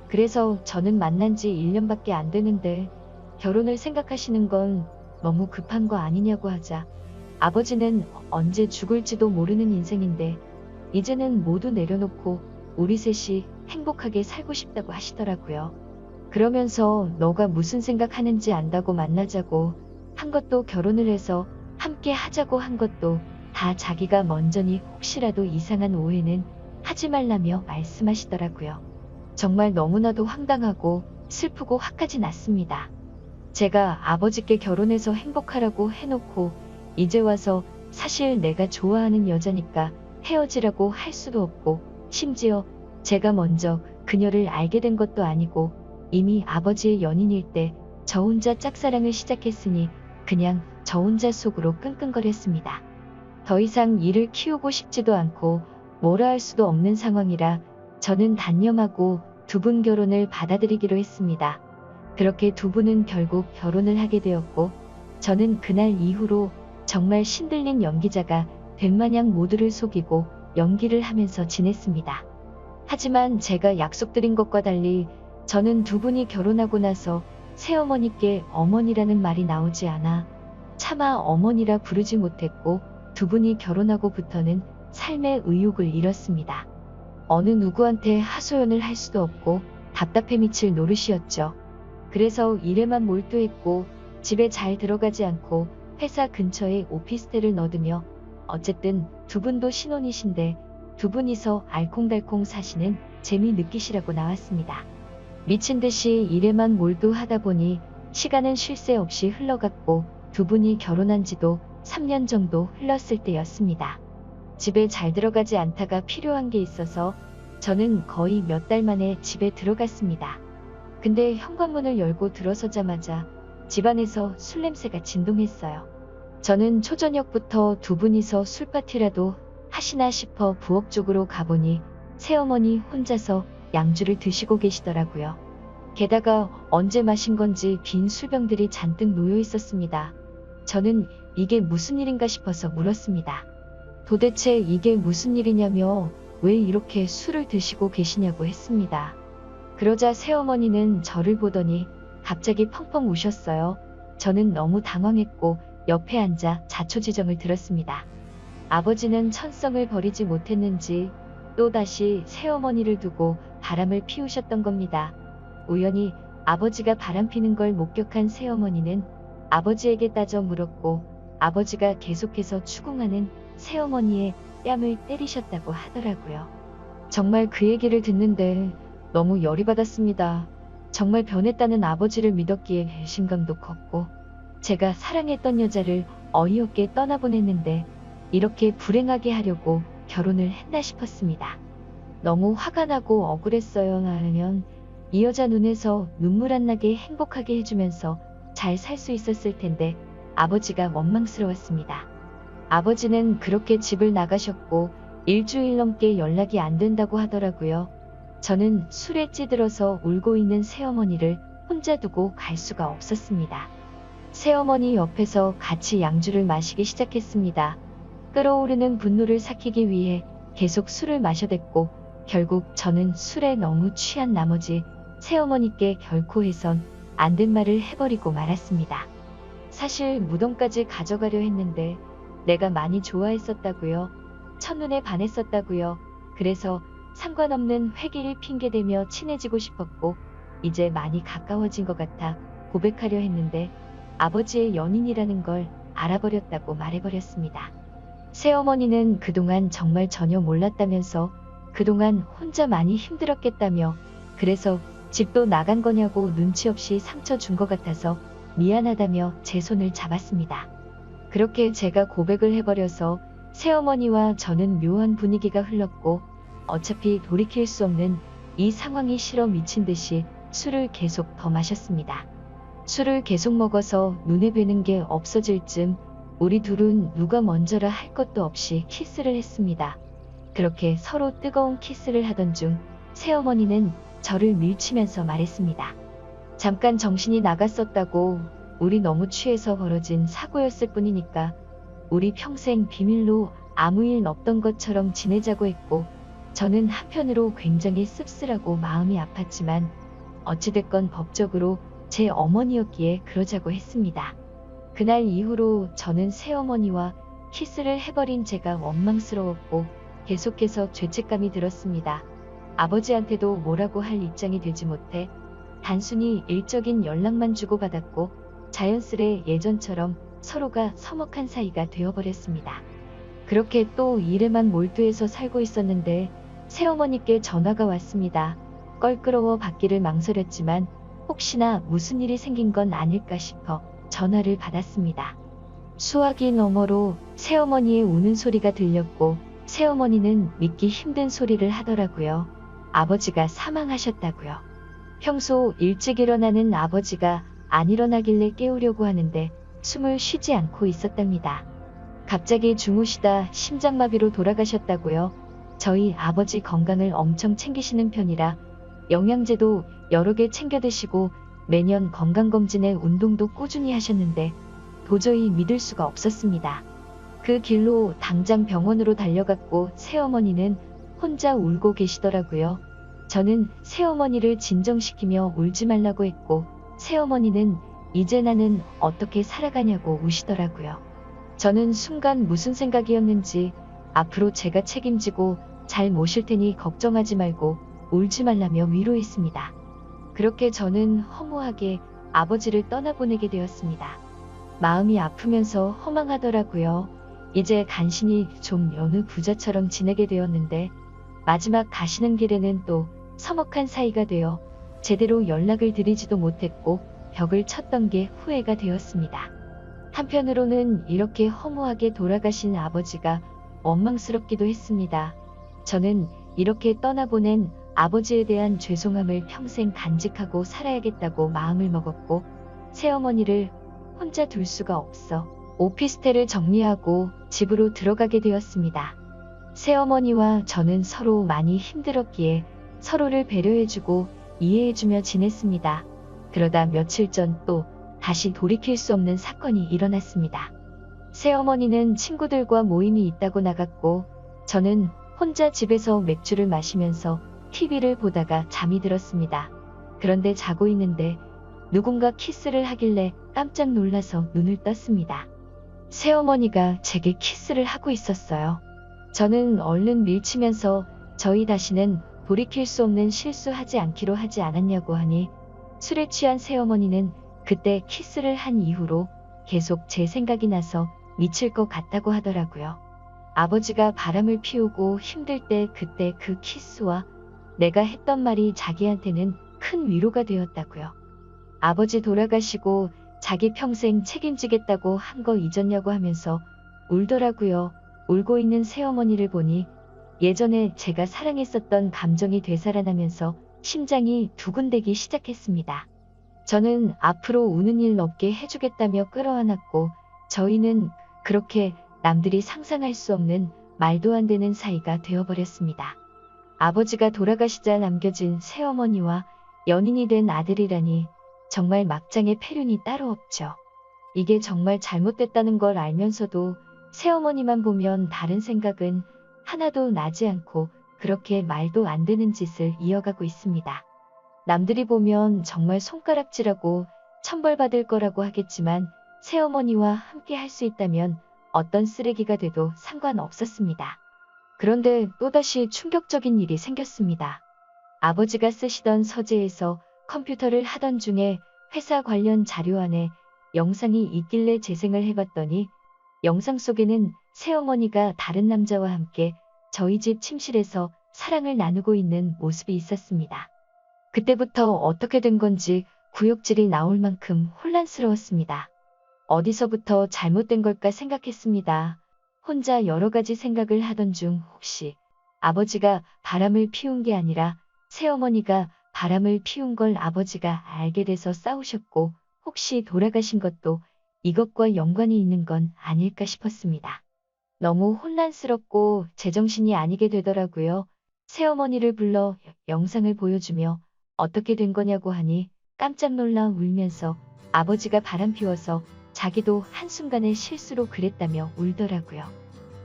그래서 저는 만난 지 1년밖에 안 되는데 결혼을 생각하시는 건 너무 급한 거 아니냐고 하자 아버지는 언제 죽을지도 모르는 인생인데 이제는 모두 내려놓고 우리 셋이 행복하게 살고 싶다고 하시더라고요. 그러면서 너가 무슨 생각하는지 안다고 만나자고 한 것도 결혼을 해서 함께 하자고 한 것도 다 자기가 먼저니 혹시라도 이상한 오해는 하지 말라며 말씀하시더라고요. 정말 너무나도 황당하고 슬프고 화까지 났습니다. 제가 아버지께 결혼해서 행복하라고 해놓고 이제 와서 사실 내가 좋아하는 여자니까 헤어지라고 할 수도 없고 심지어 제가 먼저 그녀를 알게 된 것도 아니고 이미 아버지의 연인일 때 저 혼자 짝사랑을 시작했으니 그냥 저 혼자 속으로 끙끙거렸습니다. 더 이상 일을 키우고 싶지도 않고 뭐라 할 수도 없는 상황이라 저는 단념하고 두 분 결혼을 받아들이기로 했습니다. 그렇게 두 분은 결국 결혼을 하게 되었고 저는 그날 이후로 정말 신들린 연기자가 된 마냥 모두를 속이고 연기를 하면서 지냈습니다. 하지만 제가 약속드린 것과 달리 저는 두 분이 결혼하고 나서 새어머니께 어머니라는 말이 나오지 않아 차마 어머니라 부르지 못했고 두 분이 결혼하고부터는 삶의 의욕을 잃었습니다. 어느 누구한테 하소연을 할 수도 없고 답답해 미칠 노릇이었죠. 그래서 일에만 몰두했고 집에 잘 들어가지 않고 회사 근처에 오피스텔을 넣으며 어쨌든 두 분도 신혼이신데 두 분이서 알콩달콩 사시는 재미 느끼시라고 나왔습니다. 미친 듯이 일에만 몰두하다 보니 시간은 쉴 새 없이 흘러갔고 두 분이 결혼한 지도 3년 정도 흘렀을 때였습니다. 집에 잘 들어가지 않다가 필요한 게 있어서 저는 거의 몇 달 만에 집에 들어갔습니다. 근데 현관문을 열고 들어서자마자 집안에서 술 냄새가 진동했어요. 저는 초저녁부터 두 분이서 술파티라도 하시나 싶어 부엌 쪽으로 가보니 새어머니 혼자서 양주를 드시고 계시더라고요. 게다가 언제 마신 건지 빈 술병들이 잔뜩 놓여 있었습니다. 저는 이게 무슨 일인가 싶어서 물었습니다. 도대체 이게 무슨 일이냐며 왜 이렇게 술을 드시고 계시냐고 했습니다. 그러자 새어머니는 저를 보더니 갑자기 펑펑 우셨어요. 저는 너무 당황했고 옆에 앉아 자초지정을 들었습니다. 아버지는 천성을 버리지 못했는지 또다시 새어머니를 두고 바람을 피우셨던 겁니다. 우연히 아버지가 바람 피는 걸 목격한 새어머니는 아버지에게 따져 물었고 아버지가 계속해서 추궁하는 새어머니의 뺨을 때리셨다고 하더라고요. 정말 그 얘기를 듣는데 너무 열이 받았습니다. 정말 변했다는 아버지를 믿었기에 배신감도 컸고 제가 사랑했던 여자를 어이없게 떠나보냈는데 이렇게 불행하게 하려고 결혼을 했나 싶었습니다. 너무 화가 나고 억울했어요. 나라면 이 여자 눈에서 눈물 안 나게 행복하게 해주면서 잘 살 수 있었을 텐데 아버지가 원망스러웠습니다. 아버지는 그렇게 집을 나가셨고 일주일 넘게 연락이 안 된다고 하더라고요. 저는 술에 찌들어서 울고 있는 새어머니를 혼자 두고 갈 수가 없었습니다. 새어머니 옆에서 같이 양주를 마시기 시작했습니다. 끓어오르는 분노를 삭히기 위해 계속 술을 마셔댔고 결국 저는 술에 너무 취한 나머지 새어머니께 결코 해선 안 된 말을 해버리고 말았습니다. 사실 무덤까지 가져가려 했는데 내가 많이 좋아했었다고요. 첫눈에 반했었다고요. 그래서 상관없는 회기를 핑계대며 친해지고 싶었고 이제 많이 가까워진 것 같아 고백하려 했는데 아버지의 연인이라는 걸 알아버렸다고 말해버렸습니다. 새어머니는 그동안 정말 전혀 몰랐다면서 그동안 혼자 많이 힘들었겠다며 그래서 집도 나간 거냐고 눈치 없이 상처 준 것 같아서 미안하다며 제 손을 잡았습니다. 그렇게 제가 고백을 해버려서 새어머니와 저는 묘한 분위기가 흘렀고 어차피 돌이킬 수 없는 이 상황이 싫어 미친 듯이 술을 계속 더 마셨습니다. 술을 계속 먹어서 눈에 뵈는 게 없어질 쯤 우리 둘은 누가 먼저라 할 것도 없이 키스를 했습니다. 그렇게 서로 뜨거운 키스를 하던 중 새어머니는 저를 밀치면서 말했습니다. 잠깐 정신이 나갔었다고 우리 너무 취해서 벌어진 사고였을 뿐이니까 우리 평생 비밀로 아무 일 없던 것처럼 지내자고 했고 저는 한편으로 굉장히 씁쓸하고 마음이 아팠지만 어찌됐건 법적으로 제 어머니였기에 그러자고 했습니다. 그날 이후로 저는 새어머니와 키스를 해버린 제가 원망스러웠고 계속해서 죄책감이 들었습니다. 아버지한테도 뭐라고 할 입장이 되지 못해 단순히 일적인 연락만 주고받았고 자연스레 예전처럼 서로가 서먹한 사이가 되어버렸습니다. 그렇게 또 일에만 몰두해서 살고 있었는데 새어머니께 전화가 왔습니다. 껄끄러워 받기를 망설였지만 혹시나 무슨 일이 생긴 건 아닐까 싶어 전화를 받았습니다. 수화기 너머로 새어머니의 우는 소리가 들렸고 새어머니는 믿기 힘든 소리를 하더라고요. 아버지가 사망하셨다고요. 평소 일찍 일어나는 아버지가 안 일어나길래 깨우려고 하는데 숨을 쉬지 않고 있었답니다. 갑자기 주무시다 심장마비로 돌아가셨다고요. 저희 아버지 건강을 엄청 챙기시는 편이라 영양제도 여러 개 챙겨 드시고 매년 건강검진에 운동도 꾸준히 하셨는데 도저히 믿을 수가 없었습니다. 그 길로 당장 병원으로 달려갔고 새어머니는 혼자 울고 계시더라고요. 저는 새어머니를 진정시키며 울지 말라고 했고 새어머니는 이제 나는 어떻게 살아가냐고 우시더라고요. 저는 순간 무슨 생각이었는지 앞으로 제가 책임지고 잘 모실 테니 걱정하지 말고 울지 말라며 위로했습니다. 그렇게 저는 허무하게 아버지를 떠나보내게 되었습니다. 마음이 아프면서 허망하더라고요. 이제 간신히 좀 여느 부자처럼 지내게 되었는데 마지막 가시는 길에는 또 서먹한 사이가 되어 제대로 연락을 드리지도 못했고 벽을 쳤던 게 후회가 되었습니다. 한편으로는 이렇게 허무하게 돌아가신 아버지가 원망스럽기도 했습니다. 저는 이렇게 떠나보낸 아버지에 대한 죄송함을 평생 간직하고 살아야겠다고 마음을 먹었고 새어머니를 혼자 둘 수가 없어 오피스텔을 정리하고 집으로 들어가게 되었습니다. 새어머니와 저는 서로 많이 힘들었기에 서로를 배려해주고 이해해주며 지냈습니다. 그러다 며칠 전 또 다시 돌이킬 수 없는 사건이 일어났습니다. 새어머니는 친구들과 모임이 있다고 나갔고 저는 혼자 집에서 맥주를 마시면서 TV를 보다가 잠이 들었습니다. 그런데 자고 있는데 누군가 키스를 하길래 깜짝 놀라서 눈을 떴습니다. 새어머니가 제게 키스를 하고 있었어요. 저는 얼른 밀치면서 저희 다시는 돌이킬 수 없는 실수하지 않기로 하지 않았냐고 하니 술에 취한 새어머니는 그때 키스를 한 이후로 계속 제 생각이 나서 미칠 것 같다고 하더라고요. 아버지가 바람을 피우고 힘들 때 그때 그 키스와 내가 했던 말이 자기한테는 큰 위로가 되었다고요. 아버지 돌아가시고 자기 평생 책임지겠다고 한 거 잊었냐고 하면서 울더라고요. 울고 있는 새어머니를 보니 예전에 제가 사랑했었던 감정이 되살아나면서 심장이 두근대기 시작했습니다. 저는 앞으로 우는 일 없게 해주겠다며 끌어안았고 저희는 그렇게 남들이 상상할 수 없는 말도 안 되는 사이가 되어버렸습니다. 아버지가 돌아가시자 남겨진 새어머니와 연인이 된 아들이라니 정말 막장의 폐륜이 따로 없죠. 이게 정말 잘못됐다는 걸 알면서도 새어머니만 보면 다른 생각은 하나도 나지 않고 그렇게 말도 안 되는 짓을 이어가고 있습니다. 남들이 보면 정말 손가락질하고 천벌받을 거라고 하겠지만 새어머니와 함께 할 수 있다면 어떤 쓰레기가 돼도 상관없었습니다. 그런데 또다시 충격적인 일이 생겼습니다. 아버지가 쓰시던 서재에서 컴퓨터를 하던 중에 회사 관련 자료 안에 영상이 있길래 재생을 해봤더니 영상 속에는 새어머니가 다른 남자와 함께 저희 집 침실에서 사랑을 나누고 있는 모습이 있었습니다. 그때부터 어떻게 된 건지 구역질이 나올 만큼 혼란스러웠습니다. 어디서부터 잘못된 걸까 생각했습니다. 혼자 여러 가지 생각을 하던 중 혹시 아버지가 바람을 피운 게 아니라 새어머니가 바람을 피운 걸 아버지가 알게 돼서 싸우셨고 혹시 돌아가신 것도 이것과 연관이 있는 건 아닐까 싶었습니다. 너무 혼란스럽고 제정신이 아니게 되더라고요. 새어머니를 불러 영상을 보여주며 어떻게 된 거냐고 하니 깜짝 놀라 울면서 아버지가 바람 피워서 자기도 한순간의 실수로 그랬다며 울더라고요.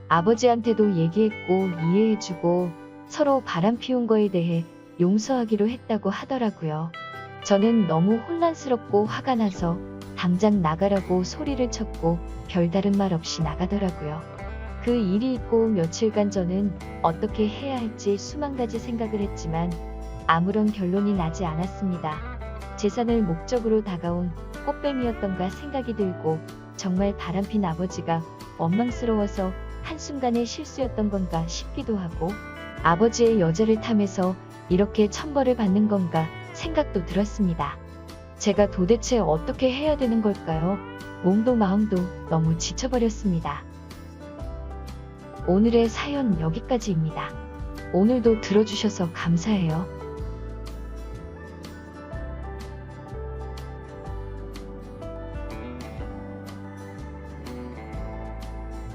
아버지한테도 얘기했고 이해해주고 서로 바람 피운 거에 대해 용서하기로 했다고 하더라고요. 저는 너무 혼란스럽고 화가 나서 당장 나가라고 소리를 쳤고 별다른 말 없이 나가더라고요. 그 일이 있고 며칠간 저는 어떻게 해야 할지 수만 가지 생각을 했지만 아무런 결론이 나지 않았습니다. 재산을 목적으로 다가온 꽃뱀이었던가 생각이 들고 정말 바람핀 아버지가 원망스러워서 한순간의 실수였던 건가 싶기도 하고 아버지의 여자를 탐해서 이렇게 천벌을 받는 건가 생각도 들었습니다. 제가 도대체 어떻게 해야 되는 걸까요? 몸도 마음도 너무 지쳐버렸습니다. 오늘의 사연 여기까지입니다. 오늘도 들어주셔서 감사해요.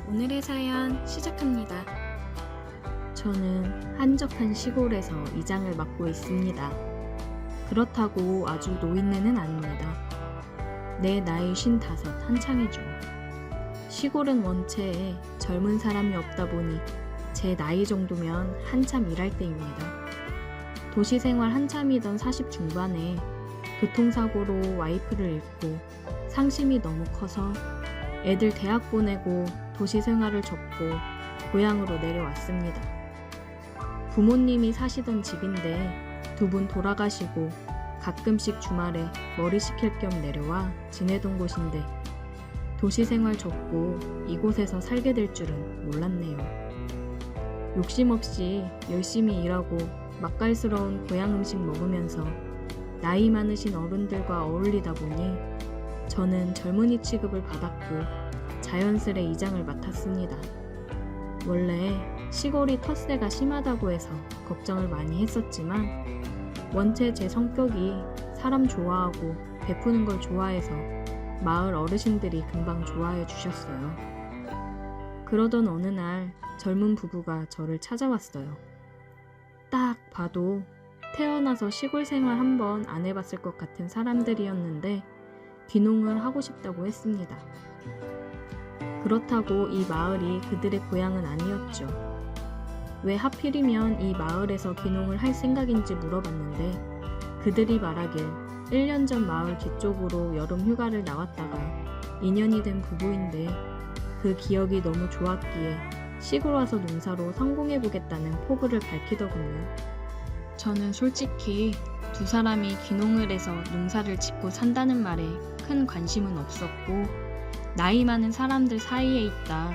오늘의 사연 시작합니다. 저는 한적한 시골에서 이장을 맡고 있습니다. 그렇다고 아주 노인네는 아닙니다. 내 나이 55 한창이죠. 시골은 원체 젊은 사람이 없다 보니 제 나이 정도면 한참 일할 때입니다. 도시 생활 한참이던 40 중반에 교통사고로 와이프를 잃고 상심이 너무 커서 애들 대학 보내고 도시 생활을 접고 고향으로 내려왔습니다. 부모님이 사시던 집인데 두 분 돌아가시고 가끔씩 주말에 머리 식힐 겸 내려와 지내던 곳인데 도시 생활 접고 이곳에서 살게 될 줄은 몰랐네요. 욕심 없이 열심히 일하고 맛깔스러운 고향 음식 먹으면서 나이 많으신 어른들과 어울리다 보니 저는 젊은이 취급을 받았고 자연스레 이장을 맡았습니다. 원래 시골이 텃세가 심하다고 해서 걱정을 많이 했었지만 원체 제 성격이 사람 좋아하고 베푸는 걸 좋아해서 마을 어르신들이 금방 좋아해 주셨어요. 그러던 어느 날 젊은 부부가 저를 찾아왔어요. 딱 봐도 태어나서 시골 생활 한번 안 해봤을 것 같은 사람들이었는데 귀농을 하고 싶다고 했습니다. 그렇다고 이 마을이 그들의 고향은 아니었죠. 왜 하필이면 이 마을에서 귀농을 할 생각인지 물어봤는데 그들이 말하길 1년 전 마을 뒤쪽으로 여름 휴가를 나왔다가 2년이 된 부부인데 그 기억이 너무 좋았기에 시골 와서 농사로 성공해보겠다는 포부를 밝히더군요. 저는 솔직히 두 사람이 귀농을 해서 농사를 짓고 산다는 말에 큰 관심은 없었고 나이 많은 사람들 사이에 있다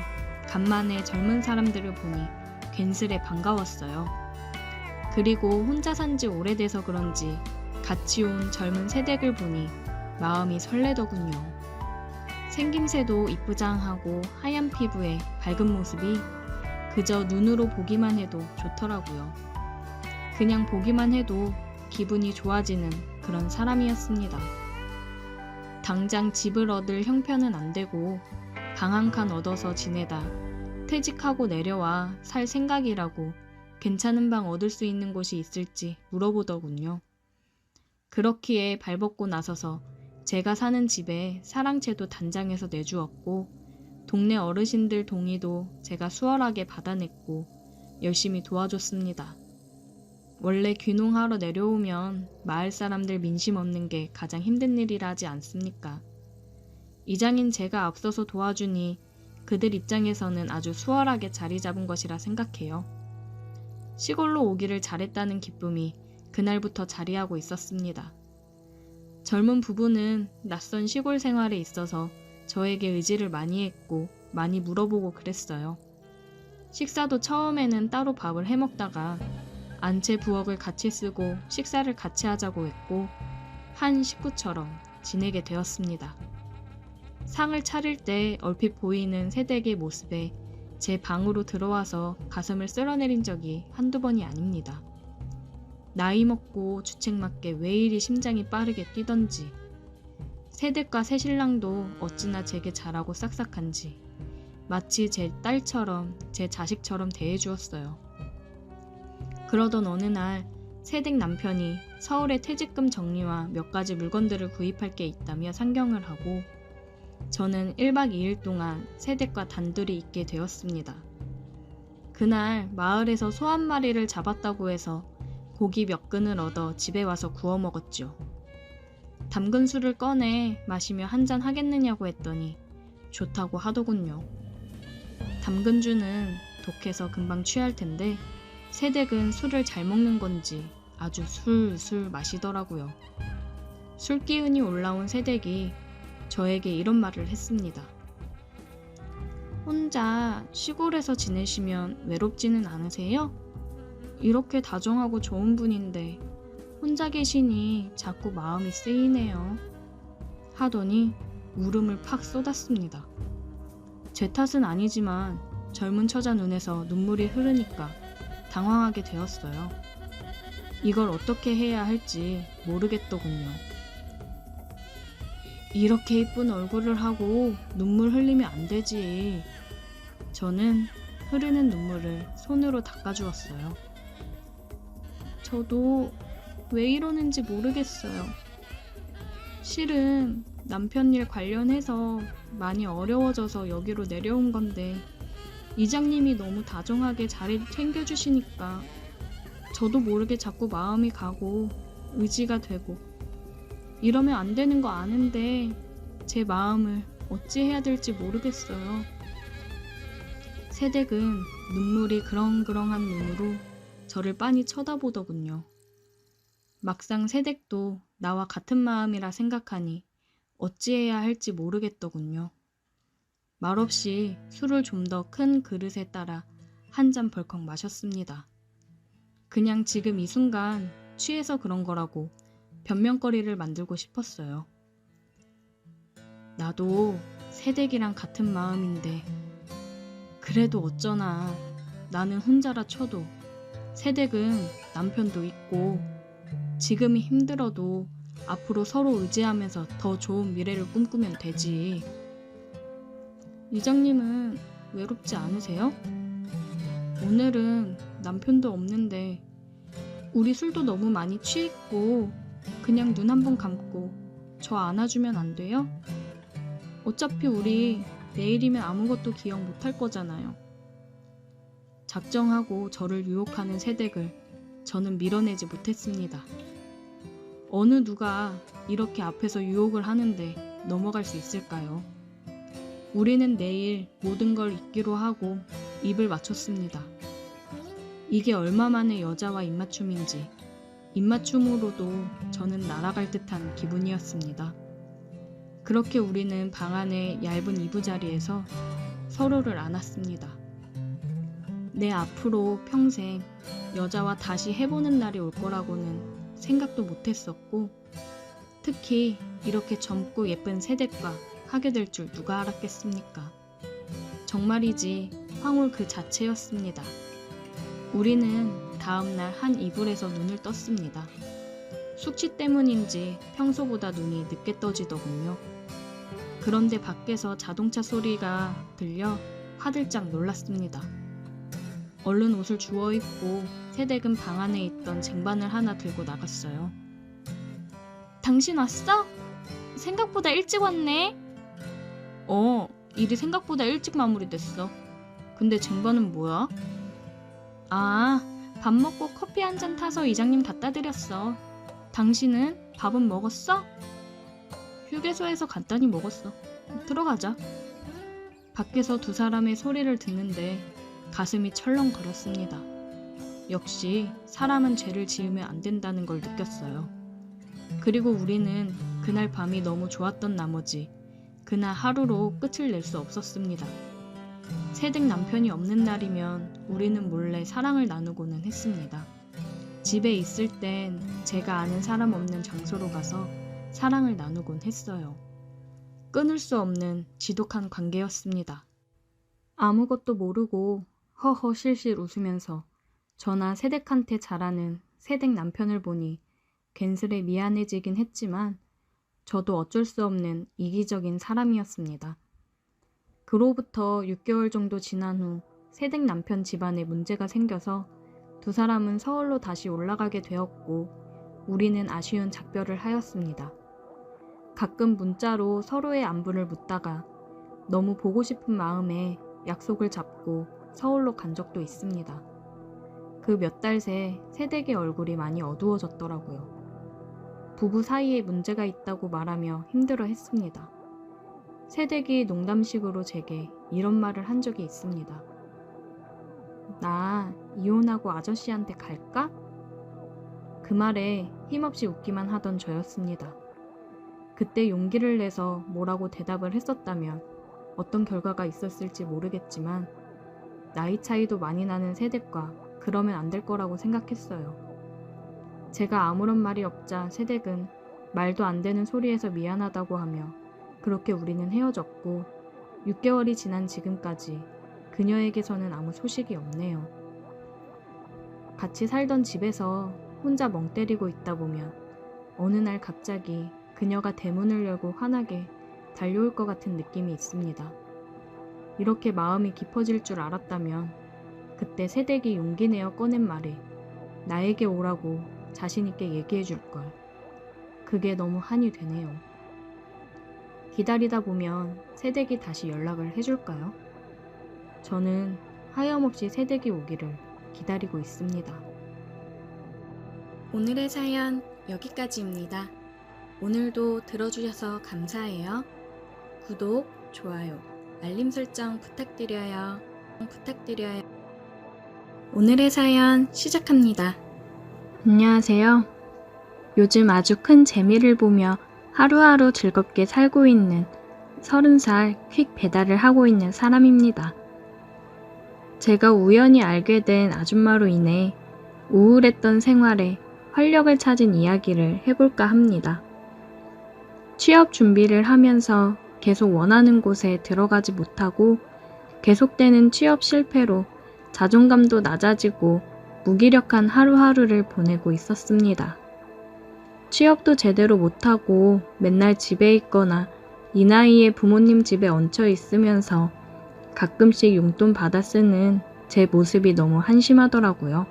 간만에 젊은 사람들을 보니 괜스레 반가웠어요. 그리고 혼자 산지 오래돼서 그런지 같이 온 젊은 새댁을 보니 마음이 설레더군요. 생김새도 이쁘장하고 하얀 피부에 밝은 모습이 그저 눈으로 보기만 해도 좋더라고요. 그냥 보기만 해도 기분이 좋아지는 그런 사람이었습니다. 당장 집을 얻을 형편은 안 되고 방 한 칸 얻어서 지내다 퇴직하고 내려와 살 생각이라고 괜찮은 방 얻을 수 있는 곳이 있을지 물어보더군요. 그렇기에 발벗고 나서서 제가 사는 집에 사랑채도 단장해서 내주었고 동네 어르신들 동의도 제가 수월하게 받아냈고 열심히 도와줬습니다. 원래 귀농하러 내려오면 마을 사람들 민심 얻는 게 가장 힘든 일이라 하지 않습니까? 이장인 제가 앞서서 도와주니 그들 입장에서는 아주 수월하게 자리 잡은 것이라 생각해요. 시골로 오기를 잘했다는 기쁨이 그날부터 자리하고 있었습니다. 젊은 부부는 낯선 시골 생활에 있어서 저에게 의지를 많이 했고 많이 물어보고 그랬어요. 식사도 처음에는 따로 밥을 해먹다가 안채 부엌을 같이 쓰고 식사를 같이 하자고 했고 한 식구처럼 지내게 되었습니다. 상을 차릴 때 얼핏 보이는 새댁의 모습에 제 방으로 들어와서 가슴을 쓸어내린 적이 한두 번이 아닙니다. 나이 먹고 주책맞게 왜 이리 심장이 빠르게 뛰던지 새댁과 새신랑도 어찌나 제게 잘하고 싹싹한지 마치 제 딸처럼 제 자식처럼 대해주었어요. 그러던 어느 날 새댁 남편이 서울에 퇴직금 정리와 몇 가지 물건들을 구입할 게 있다며 상경을 하고 저는 1박 2일 동안 새댁과 단둘이 있게 되었습니다. 그날 마을에서 소 한 마리를 잡았다고 해서 고기 몇 근을 얻어 집에 와서 구워 먹었죠. 담근 술을 꺼내 마시며 한잔 하겠느냐고 했더니 좋다고 하더군요. 담근 주는 독해서 금방 취할 텐데 새댁은 술을 잘 먹는 건지 아주 술술 마시더라고요. 술 기운이 올라온 새댁이 저에게 이런 말을 했습니다. 혼자 시골에서 지내시면 외롭지는 않으세요? 이렇게 다정하고 좋은 분인데 혼자 계시니 자꾸 마음이 쓰이네요. 하더니 울음을 팍 쏟았습니다. 제 탓은 아니지만 젊은 처자 눈에서 눈물이 흐르니까 당황하게 되었어요. 이걸 어떻게 해야 할지 모르겠더군요. 이렇게 이쁜 얼굴을 하고 눈물 흘리면 안 되지. 저는 흐르는 눈물을 손으로 닦아주었어요. 저도 왜 이러는지 모르겠어요. 실은 남편 일 관련해서 많이 어려워져서 여기로 내려온 건데 이장님이 너무 다정하게 잘 챙겨주시니까 저도 모르게 자꾸 마음이 가고 의지가 되고 이러면 안 되는 거 아는데 제 마음을 어찌 해야 될지 모르겠어요. 새댁은 눈물이 그렁그렁한 눈으로 저를 빤히 쳐다보더군요. 막상 새댁도 나와 같은 마음이라 생각하니 어찌해야 할지 모르겠더군요. 말없이 술을 좀 더 큰 그릇에 따라 한 잔 벌컥 마셨습니다. 그냥 지금 이 순간 취해서 그런 거라고 변명거리를 만들고 싶었어요. 나도 새댁이랑 같은 마음인데 그래도 어쩌나 나는 혼자라 쳐도 새댁은 남편도 있고 지금이 힘들어도 앞으로 서로 의지하면서 더 좋은 미래를 꿈꾸면 되지. 이장님은 외롭지 않으세요? 오늘은 남편도 없는데 우리 술도 너무 많이 취했고 그냥 눈 한 번 감고 저 안아주면 안 돼요? 어차피 우리 내일이면 아무것도 기억 못할 거잖아요. 작정하고 저를 유혹하는 새댁을 저는 밀어내지 못했습니다. 어느 누가 이렇게 앞에서 유혹을 하는데 넘어갈 수 있을까요? 우리는 내일 모든 걸 잊기로 하고 입을 맞췄습니다. 이게 얼마만의 여자와 입맞춤인지 입맞춤으로도 저는 날아갈 듯한 기분이었습니다. 그렇게 우리는 방 안의 얇은 이부자리에서 서로를 안았습니다. 내 앞으로 평생 여자와 다시 해보는 날이 올 거라고는 생각도 못했었고, 특히 이렇게 젊고 예쁜 새댁과 하게 될 줄 누가 알았겠습니까? 정말이지 황홀 그 자체였습니다. 우리는 다음날 한 이불에서 눈을 떴습니다. 숙취 때문인지 평소보다 눈이 늦게 떠지더군요. 그런데 밖에서 자동차 소리가 들려 화들짝 놀랐습니다. 얼른 옷을 주워 입고 새댁은 방 안에 있던 쟁반을 하나 들고 나갔어요. 당신 왔어? 생각보다 일찍 왔네. 일이 생각보다 일찍 마무리됐어. 근데 쟁반은 뭐야? 밥 먹고 커피 한 잔 타서 이장님 갖다 드렸어. 당신은 밥은 먹었어? 휴게소에서 간단히 먹었어. 들어가자. 밖에서 두 사람의 소리를 듣는데 가슴이 철렁거렸습니다. 역시 사람은 죄를 지으면 안 된다는 걸 느꼈어요. 그리고 우리는 그날 밤이 너무 좋았던 나머지 그날 하루로 끝을 낼 수 없었습니다. 새댁 남편이 없는 날이면 우리는 몰래 사랑을 나누고는 했습니다. 집에 있을 땐 제가 아는 사람 없는 장소로 가서 사랑을 나누곤 했어요. 끊을 수 없는 지독한 관계였습니다. 아무것도 모르고 허허 실실 웃으면서 저나 새댁한테 잘하는 새댁 남편을 보니 괜스레 미안해지긴 했지만 저도 어쩔 수 없는 이기적인 사람이었습니다. 그로부터 6개월 정도 지난 후 새댁 남편 집안에 문제가 생겨서 두 사람은 서울로 다시 올라가게 되었고 우리는 아쉬운 작별을 하였습니다. 가끔 문자로 서로의 안부를 묻다가 너무 보고 싶은 마음에 약속을 잡고 서울로 간 적도 있습니다. 그 몇 달 새 새댁의 얼굴이 많이 어두워졌더라고요. 부부 사이에 문제가 있다고 말하며 힘들어 했습니다. 새댁이 농담식으로 제게 이런 말을 한 적이 있습니다. 나 이혼하고 아저씨한테 갈까? 그 말에 힘없이 웃기만 하던 저였습니다. 그때 용기를 내서 뭐라고 대답을 했었다면 어떤 결과가 있었을지 모르겠지만 나이 차이도 많이 나는 새댁과 그러면 안 될 거라고 생각했어요. 제가 아무런 말이 없자 새댁은 말도 안 되는 소리에서 미안하다고 하며 그렇게 우리는 헤어졌고 6개월이 지난 지금까지 그녀에게서는 아무 소식이 없네요. 같이 살던 집에서 혼자 멍 때리고 있다 보면 어느 날 갑자기 그녀가 대문을 열고 환하게 달려올 것 같은 느낌이 있습니다. 이렇게 마음이 깊어질 줄 알았다면 그때 새댁이 용기 내어 꺼낸 말에 나에게 오라고 자신있게 얘기해 줄 걸. 그게 너무 한이 되네요. 기다리다 보면 새댁이 다시 연락을 해줄까요? 저는 하염없이 새댁이 오기를 기다리고 있습니다. 오늘의 사연 여기까지입니다. 오늘도 들어주셔서 감사해요. 구독, 좋아요, 알림 설정 부탁드려요. 오늘의 사연 시작합니다. 안녕하세요. 요즘 아주 큰 재미를 보며 하루하루 즐겁게 살고 있는 30살 퀵 배달을 하고 있는 사람입니다. 제가 우연히 알게 된 아줌마로 인해 우울했던 생활에 활력을 찾은 이야기를 해볼까 합니다. 취업 준비를 하면서 계속 원하는 곳에 들어가지 못하고 계속되는 취업 실패로 자존감도 낮아지고 무기력한 하루하루를 보내고 있었습니다. 취업도 제대로 못하고 맨날 집에 있거나 이 나이에 부모님 집에 얹혀 있으면서 가끔씩 용돈 받아 쓰는 제 모습이 너무 한심하더라고요.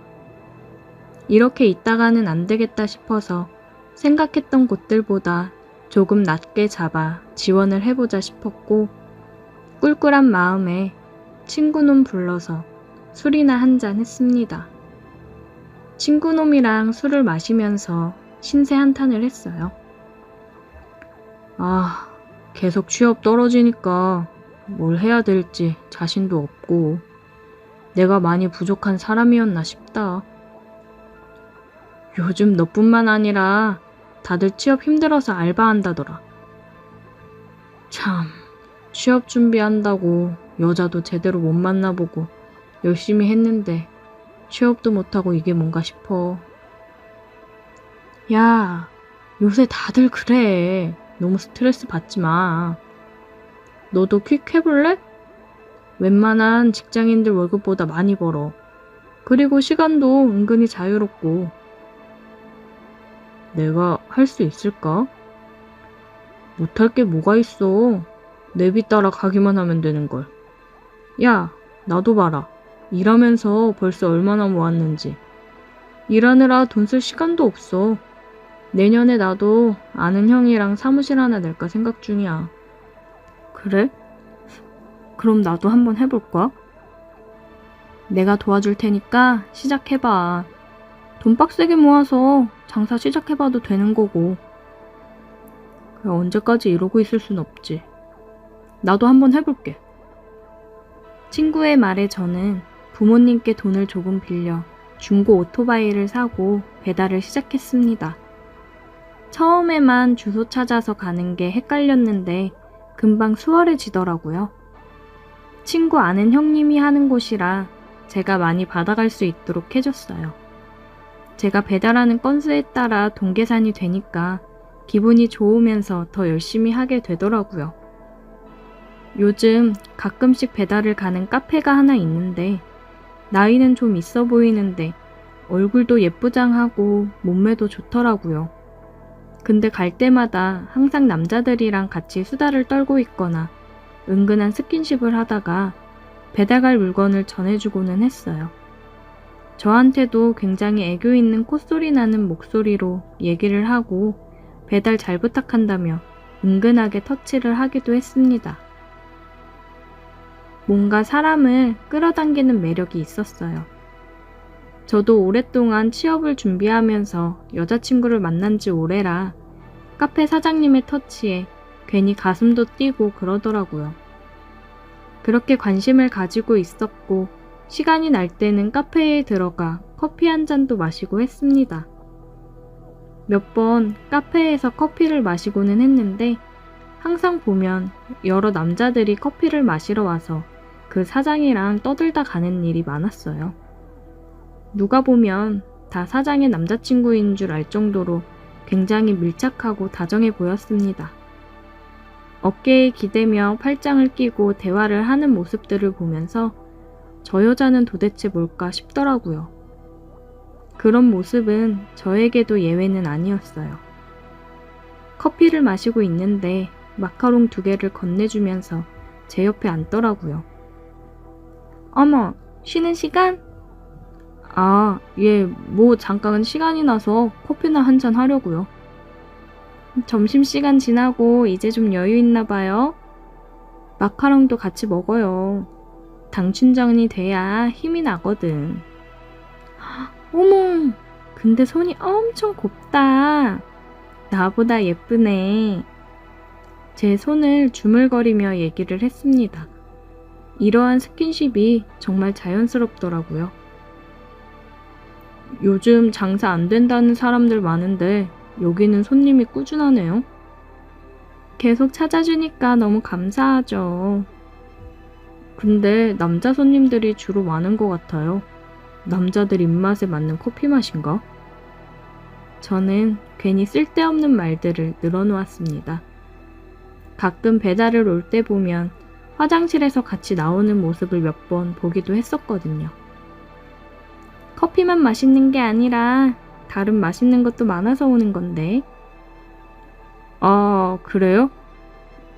이렇게 있다가는 안 되겠다 싶어서 생각했던 곳들보다 조금 낮게 잡아 지원을 해보자 싶었고, 꿀꿀한 마음에 친구놈 불러서 술이나 한잔 했습니다. 친구놈이랑 술을 마시면서 신세 한탄을 했어요. 아, 계속 취업 떨어지니까 뭘 해야 될지 자신도 없고 내가 많이 부족한 사람이었나 싶다. 요즘 너뿐만 아니라 다들 취업 힘들어서 알바한다더라. 참, 취업 준비한다고 여자도 제대로 못 만나보고 열심히 했는데 취업도 못하고 이게 뭔가 싶어. 야, 요새 다들 그래. 너무 스트레스 받지 마. 너도 퀵 해볼래? 웬만한 직장인들 월급보다 많이 벌어. 그리고 시간도 은근히 자유롭고. 내가 할 수 있을까? 못할 게 뭐가 있어. 내비 따라 가기만 하면 되는 걸. 야, 나도 봐라. 일하면서 벌써 얼마나 모았는지. 일하느라 돈 쓸 시간도 없어. 내년에 나도 아는 형이랑 사무실 하나 낼까 생각 중이야. 그래? 그럼 나도 한번 해볼까? 내가 도와줄 테니까 시작해봐. 돈 빡세게 모아서 장사 시작해봐도 되는 거고. 그래, 언제까지 이러고 있을 순 없지. 나도 한번 해볼게. 친구의 말에 저는 부모님께 돈을 조금 빌려 중고 오토바이를 사고 배달을 시작했습니다. 처음에만 주소 찾아서 가는 게 헷갈렸는데 금방 수월해지더라고요. 친구 아는 형님이 하는 곳이라 제가 많이 받아갈 수 있도록 해줬어요. 제가 배달하는 건수에 따라 돈 계산이 되니까 기분이 좋으면서 더 열심히 하게 되더라고요. 요즘 가끔씩 배달을 가는 카페가 하나 있는데 나이는 좀 있어 보이는데 얼굴도 예쁘장하고 몸매도 좋더라고요. 근데 갈 때마다 항상 남자들이랑 같이 수다를 떨고 있거나 은근한 스킨십을 하다가 배달 갈 물건을 전해주고는 했어요. 저한테도 굉장히 애교 있는 콧소리 나는 목소리로 얘기를 하고 배달 잘 부탁한다며 은근하게 터치를 하기도 했습니다. 뭔가 사람을 끌어당기는 매력이 있었어요. 저도 오랫동안 취업을 준비하면서 여자친구를 만난 지 오래라 카페 사장님의 터치에 괜히 가슴도 뛰고 그러더라고요. 그렇게 관심을 가지고 있었고 시간이 날 때는 카페에 들어가 커피 한 잔도 마시고 했습니다. 몇 번 카페에서 커피를 마시고는 했는데 항상 보면 여러 남자들이 커피를 마시러 와서 그 사장이랑 떠들다 가는 일이 많았어요. 누가 보면 다 사장의 남자친구인 줄 알 정도로 굉장히 밀착하고 다정해 보였습니다. 어깨에 기대며 팔짱을 끼고 대화를 하는 모습들을 보면서 저 여자는 도대체 뭘까 싶더라고요. 그런 모습은 저에게도 예외는 아니었어요. 커피를 마시고 있는데 마카롱 2개를 건네주면서 제 옆에 앉더라고요. 어머, 쉬는 시간? 아, 예, 뭐 잠깐 시간이 나서 커피나 한잔 하려고요. 점심시간 지나고 이제 좀 여유 있나 봐요. 마카롱도 같이 먹어요. 당 충전이 돼야 힘이 나거든. 어머, 근데 손이 엄청 곱다. 나보다 예쁘네. 제 손을 주물거리며 얘기를 했습니다. 이러한 스킨십이 정말 자연스럽더라고요. 요즘 장사 안 된다는 사람들 많은데 여기는 손님이 꾸준하네요. 계속 찾아주니까 너무 감사하죠. 근데 남자 손님들이 주로 많은 것 같아요. 남자들 입맛에 맞는 커피 맛인가? 저는 괜히 쓸데없는 말들을 늘어놓았습니다. 가끔 배달을 올 때 보면 화장실에서 같이 나오는 모습을 몇 번 보기도 했었거든요. 커피만 맛있는 게 아니라 다른 맛있는 것도 많아서 오는 건데. 아, 그래요?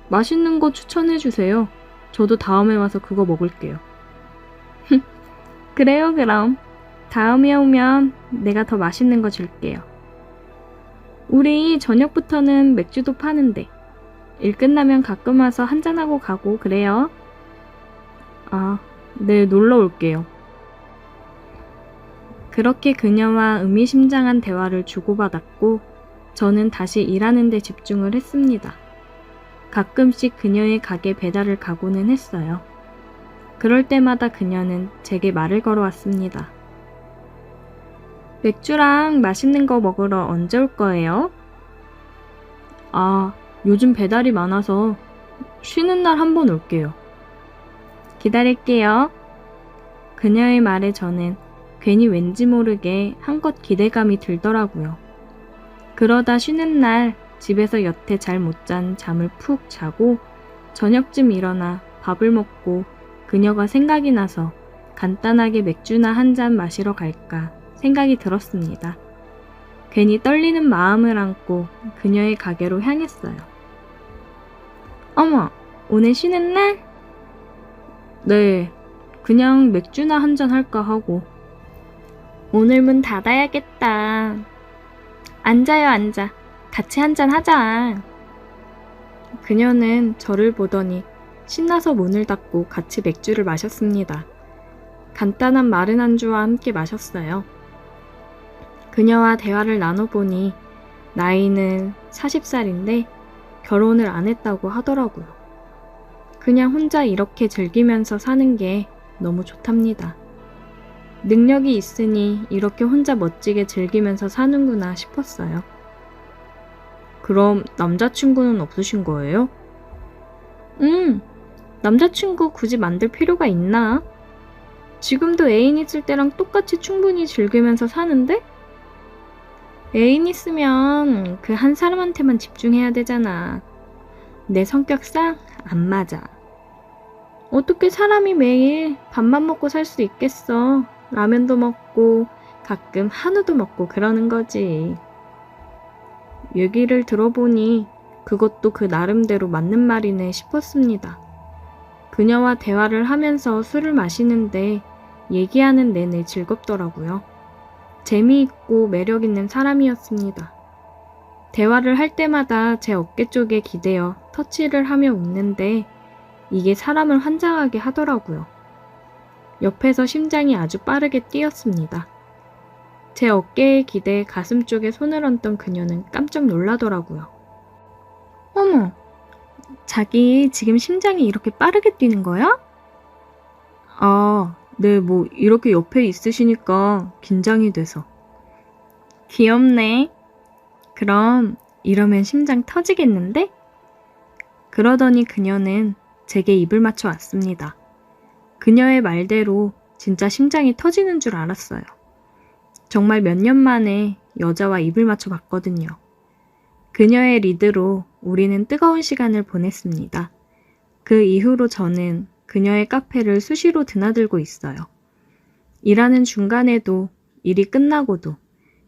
맛있는 거 추천해 주세요. 저도 다음에 와서 그거 먹을게요. 그래요, 그럼. 다음에 오면 내가 더 맛있는 거 줄게요. 우리 저녁부터는 맥주도 파는데 일 끝나면 가끔 와서 한잔하고 가고 그래요. 아, 네, 놀러 올게요. 그렇게 그녀와 의미심장한 대화를 주고받았고 저는 다시 일하는 데 집중을 했습니다. 가끔씩 그녀의 가게 배달을 가고는 했어요. 그럴 때마다 그녀는 제게 말을 걸어왔습니다. 맥주랑 맛있는 거 먹으러 언제 올 거예요? 아, 요즘 배달이 많아서 쉬는 날 한번 올게요. 기다릴게요. 그녀의 말에 저는 괜히 왠지 모르게 한껏 기대감이 들더라고요. 그러다 쉬는 날 집에서 여태 잘 못 잔 잠을 푹 자고 저녁쯤 일어나 밥을 먹고 그녀가 생각이 나서 간단하게 맥주나 한 잔 마시러 갈까 생각이 들었습니다. 괜히 떨리는 마음을 안고 그녀의 가게로 향했어요. 어머, 오늘 쉬는 날? 네, 그냥 맥주나 한 잔 할까 하고. 오늘 문 닫아야겠다. 앉아요, 앉아. 같이 한 잔 하자. 그녀는 저를 보더니 신나서 문을 닫고 같이 맥주를 마셨습니다. 간단한 마른 안주와 함께 마셨어요. 그녀와 대화를 나눠보니 나이는 40살인데 결혼을 안 했다고 하더라고요. 그냥 혼자 이렇게 즐기면서 사는 게 너무 좋답니다. 능력이 있으니 이렇게 혼자 멋지게 즐기면서 사는구나 싶었어요. 그럼 남자친구는 없으신 거예요? 남자친구 굳이 만들 필요가 있나? 지금도 애인 있을 때랑 똑같이 충분히 즐기면서 사는데? 애인 있으면 그 한 사람한테만 집중해야 되잖아. 내 성격상 안 맞아. 어떻게 사람이 매일 밥만 먹고 살 수 있겠어. 라면도 먹고 가끔 한우도 먹고 그러는 거지. 얘기를 들어보니 그것도 그 나름대로 맞는 말이네 싶었습니다. 그녀와 대화를 하면서 술을 마시는데 얘기하는 내내 즐겁더라고요. 재미있고 매력있는 사람이었습니다. 대화를 할 때마다 제 어깨 쪽에 기대어 터치를 하며 웃는데 이게 사람을 환장하게 하더라고요. 옆에서 심장이 아주 빠르게 뛰었습니다. 제 어깨에 기대 가슴 쪽에 손을 얹던 그녀는 깜짝 놀라더라고요. 어머, 자기 지금 심장이 이렇게 빠르게 뛰는 거야? 아, 네, 뭐 이렇게 옆에 있으시니까 긴장이 돼서. 귀엽네. 그럼 이러면 심장 터지겠는데? 그러더니 그녀는 제게 입을 맞춰 왔습니다. 그녀의 말대로 진짜 심장이 터지는 줄 알았어요. 정말 몇 년 만에 여자와 입을 맞춰 봤거든요. 그녀의 리드로 우리는 뜨거운 시간을 보냈습니다. 그 이후로 저는 그녀의 카페를 수시로 드나들고 있어요. 일하는 중간에도 일이 끝나고도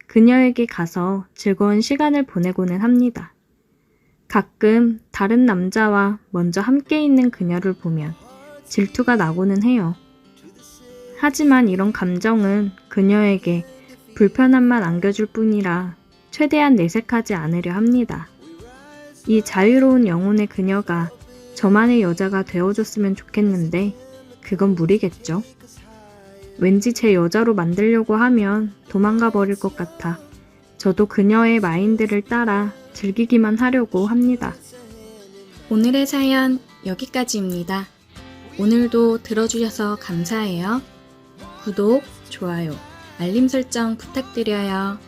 그녀에게 가서 즐거운 시간을 보내고는 합니다. 가끔 다른 남자와 먼저 함께 있는 그녀를 보면 질투가 나고는 해요. 하지만 이런 감정은 그녀에게 불편함만 안겨줄 뿐이라 최대한 내색하지 않으려 합니다. 이 자유로운 영혼의 그녀가 저만의 여자가 되어줬으면 좋겠는데 그건 무리겠죠. 왠지 제 여자로 만들려고 하면 도망가 버릴 것 같아 저도 그녀의 마인드를 따라 즐기기만 하려고 합니다. 오늘의 사연 여기까지입니다. 오늘도 들어주셔서 감사해요. 구독, 좋아요, 알림 설정 부탁드려요.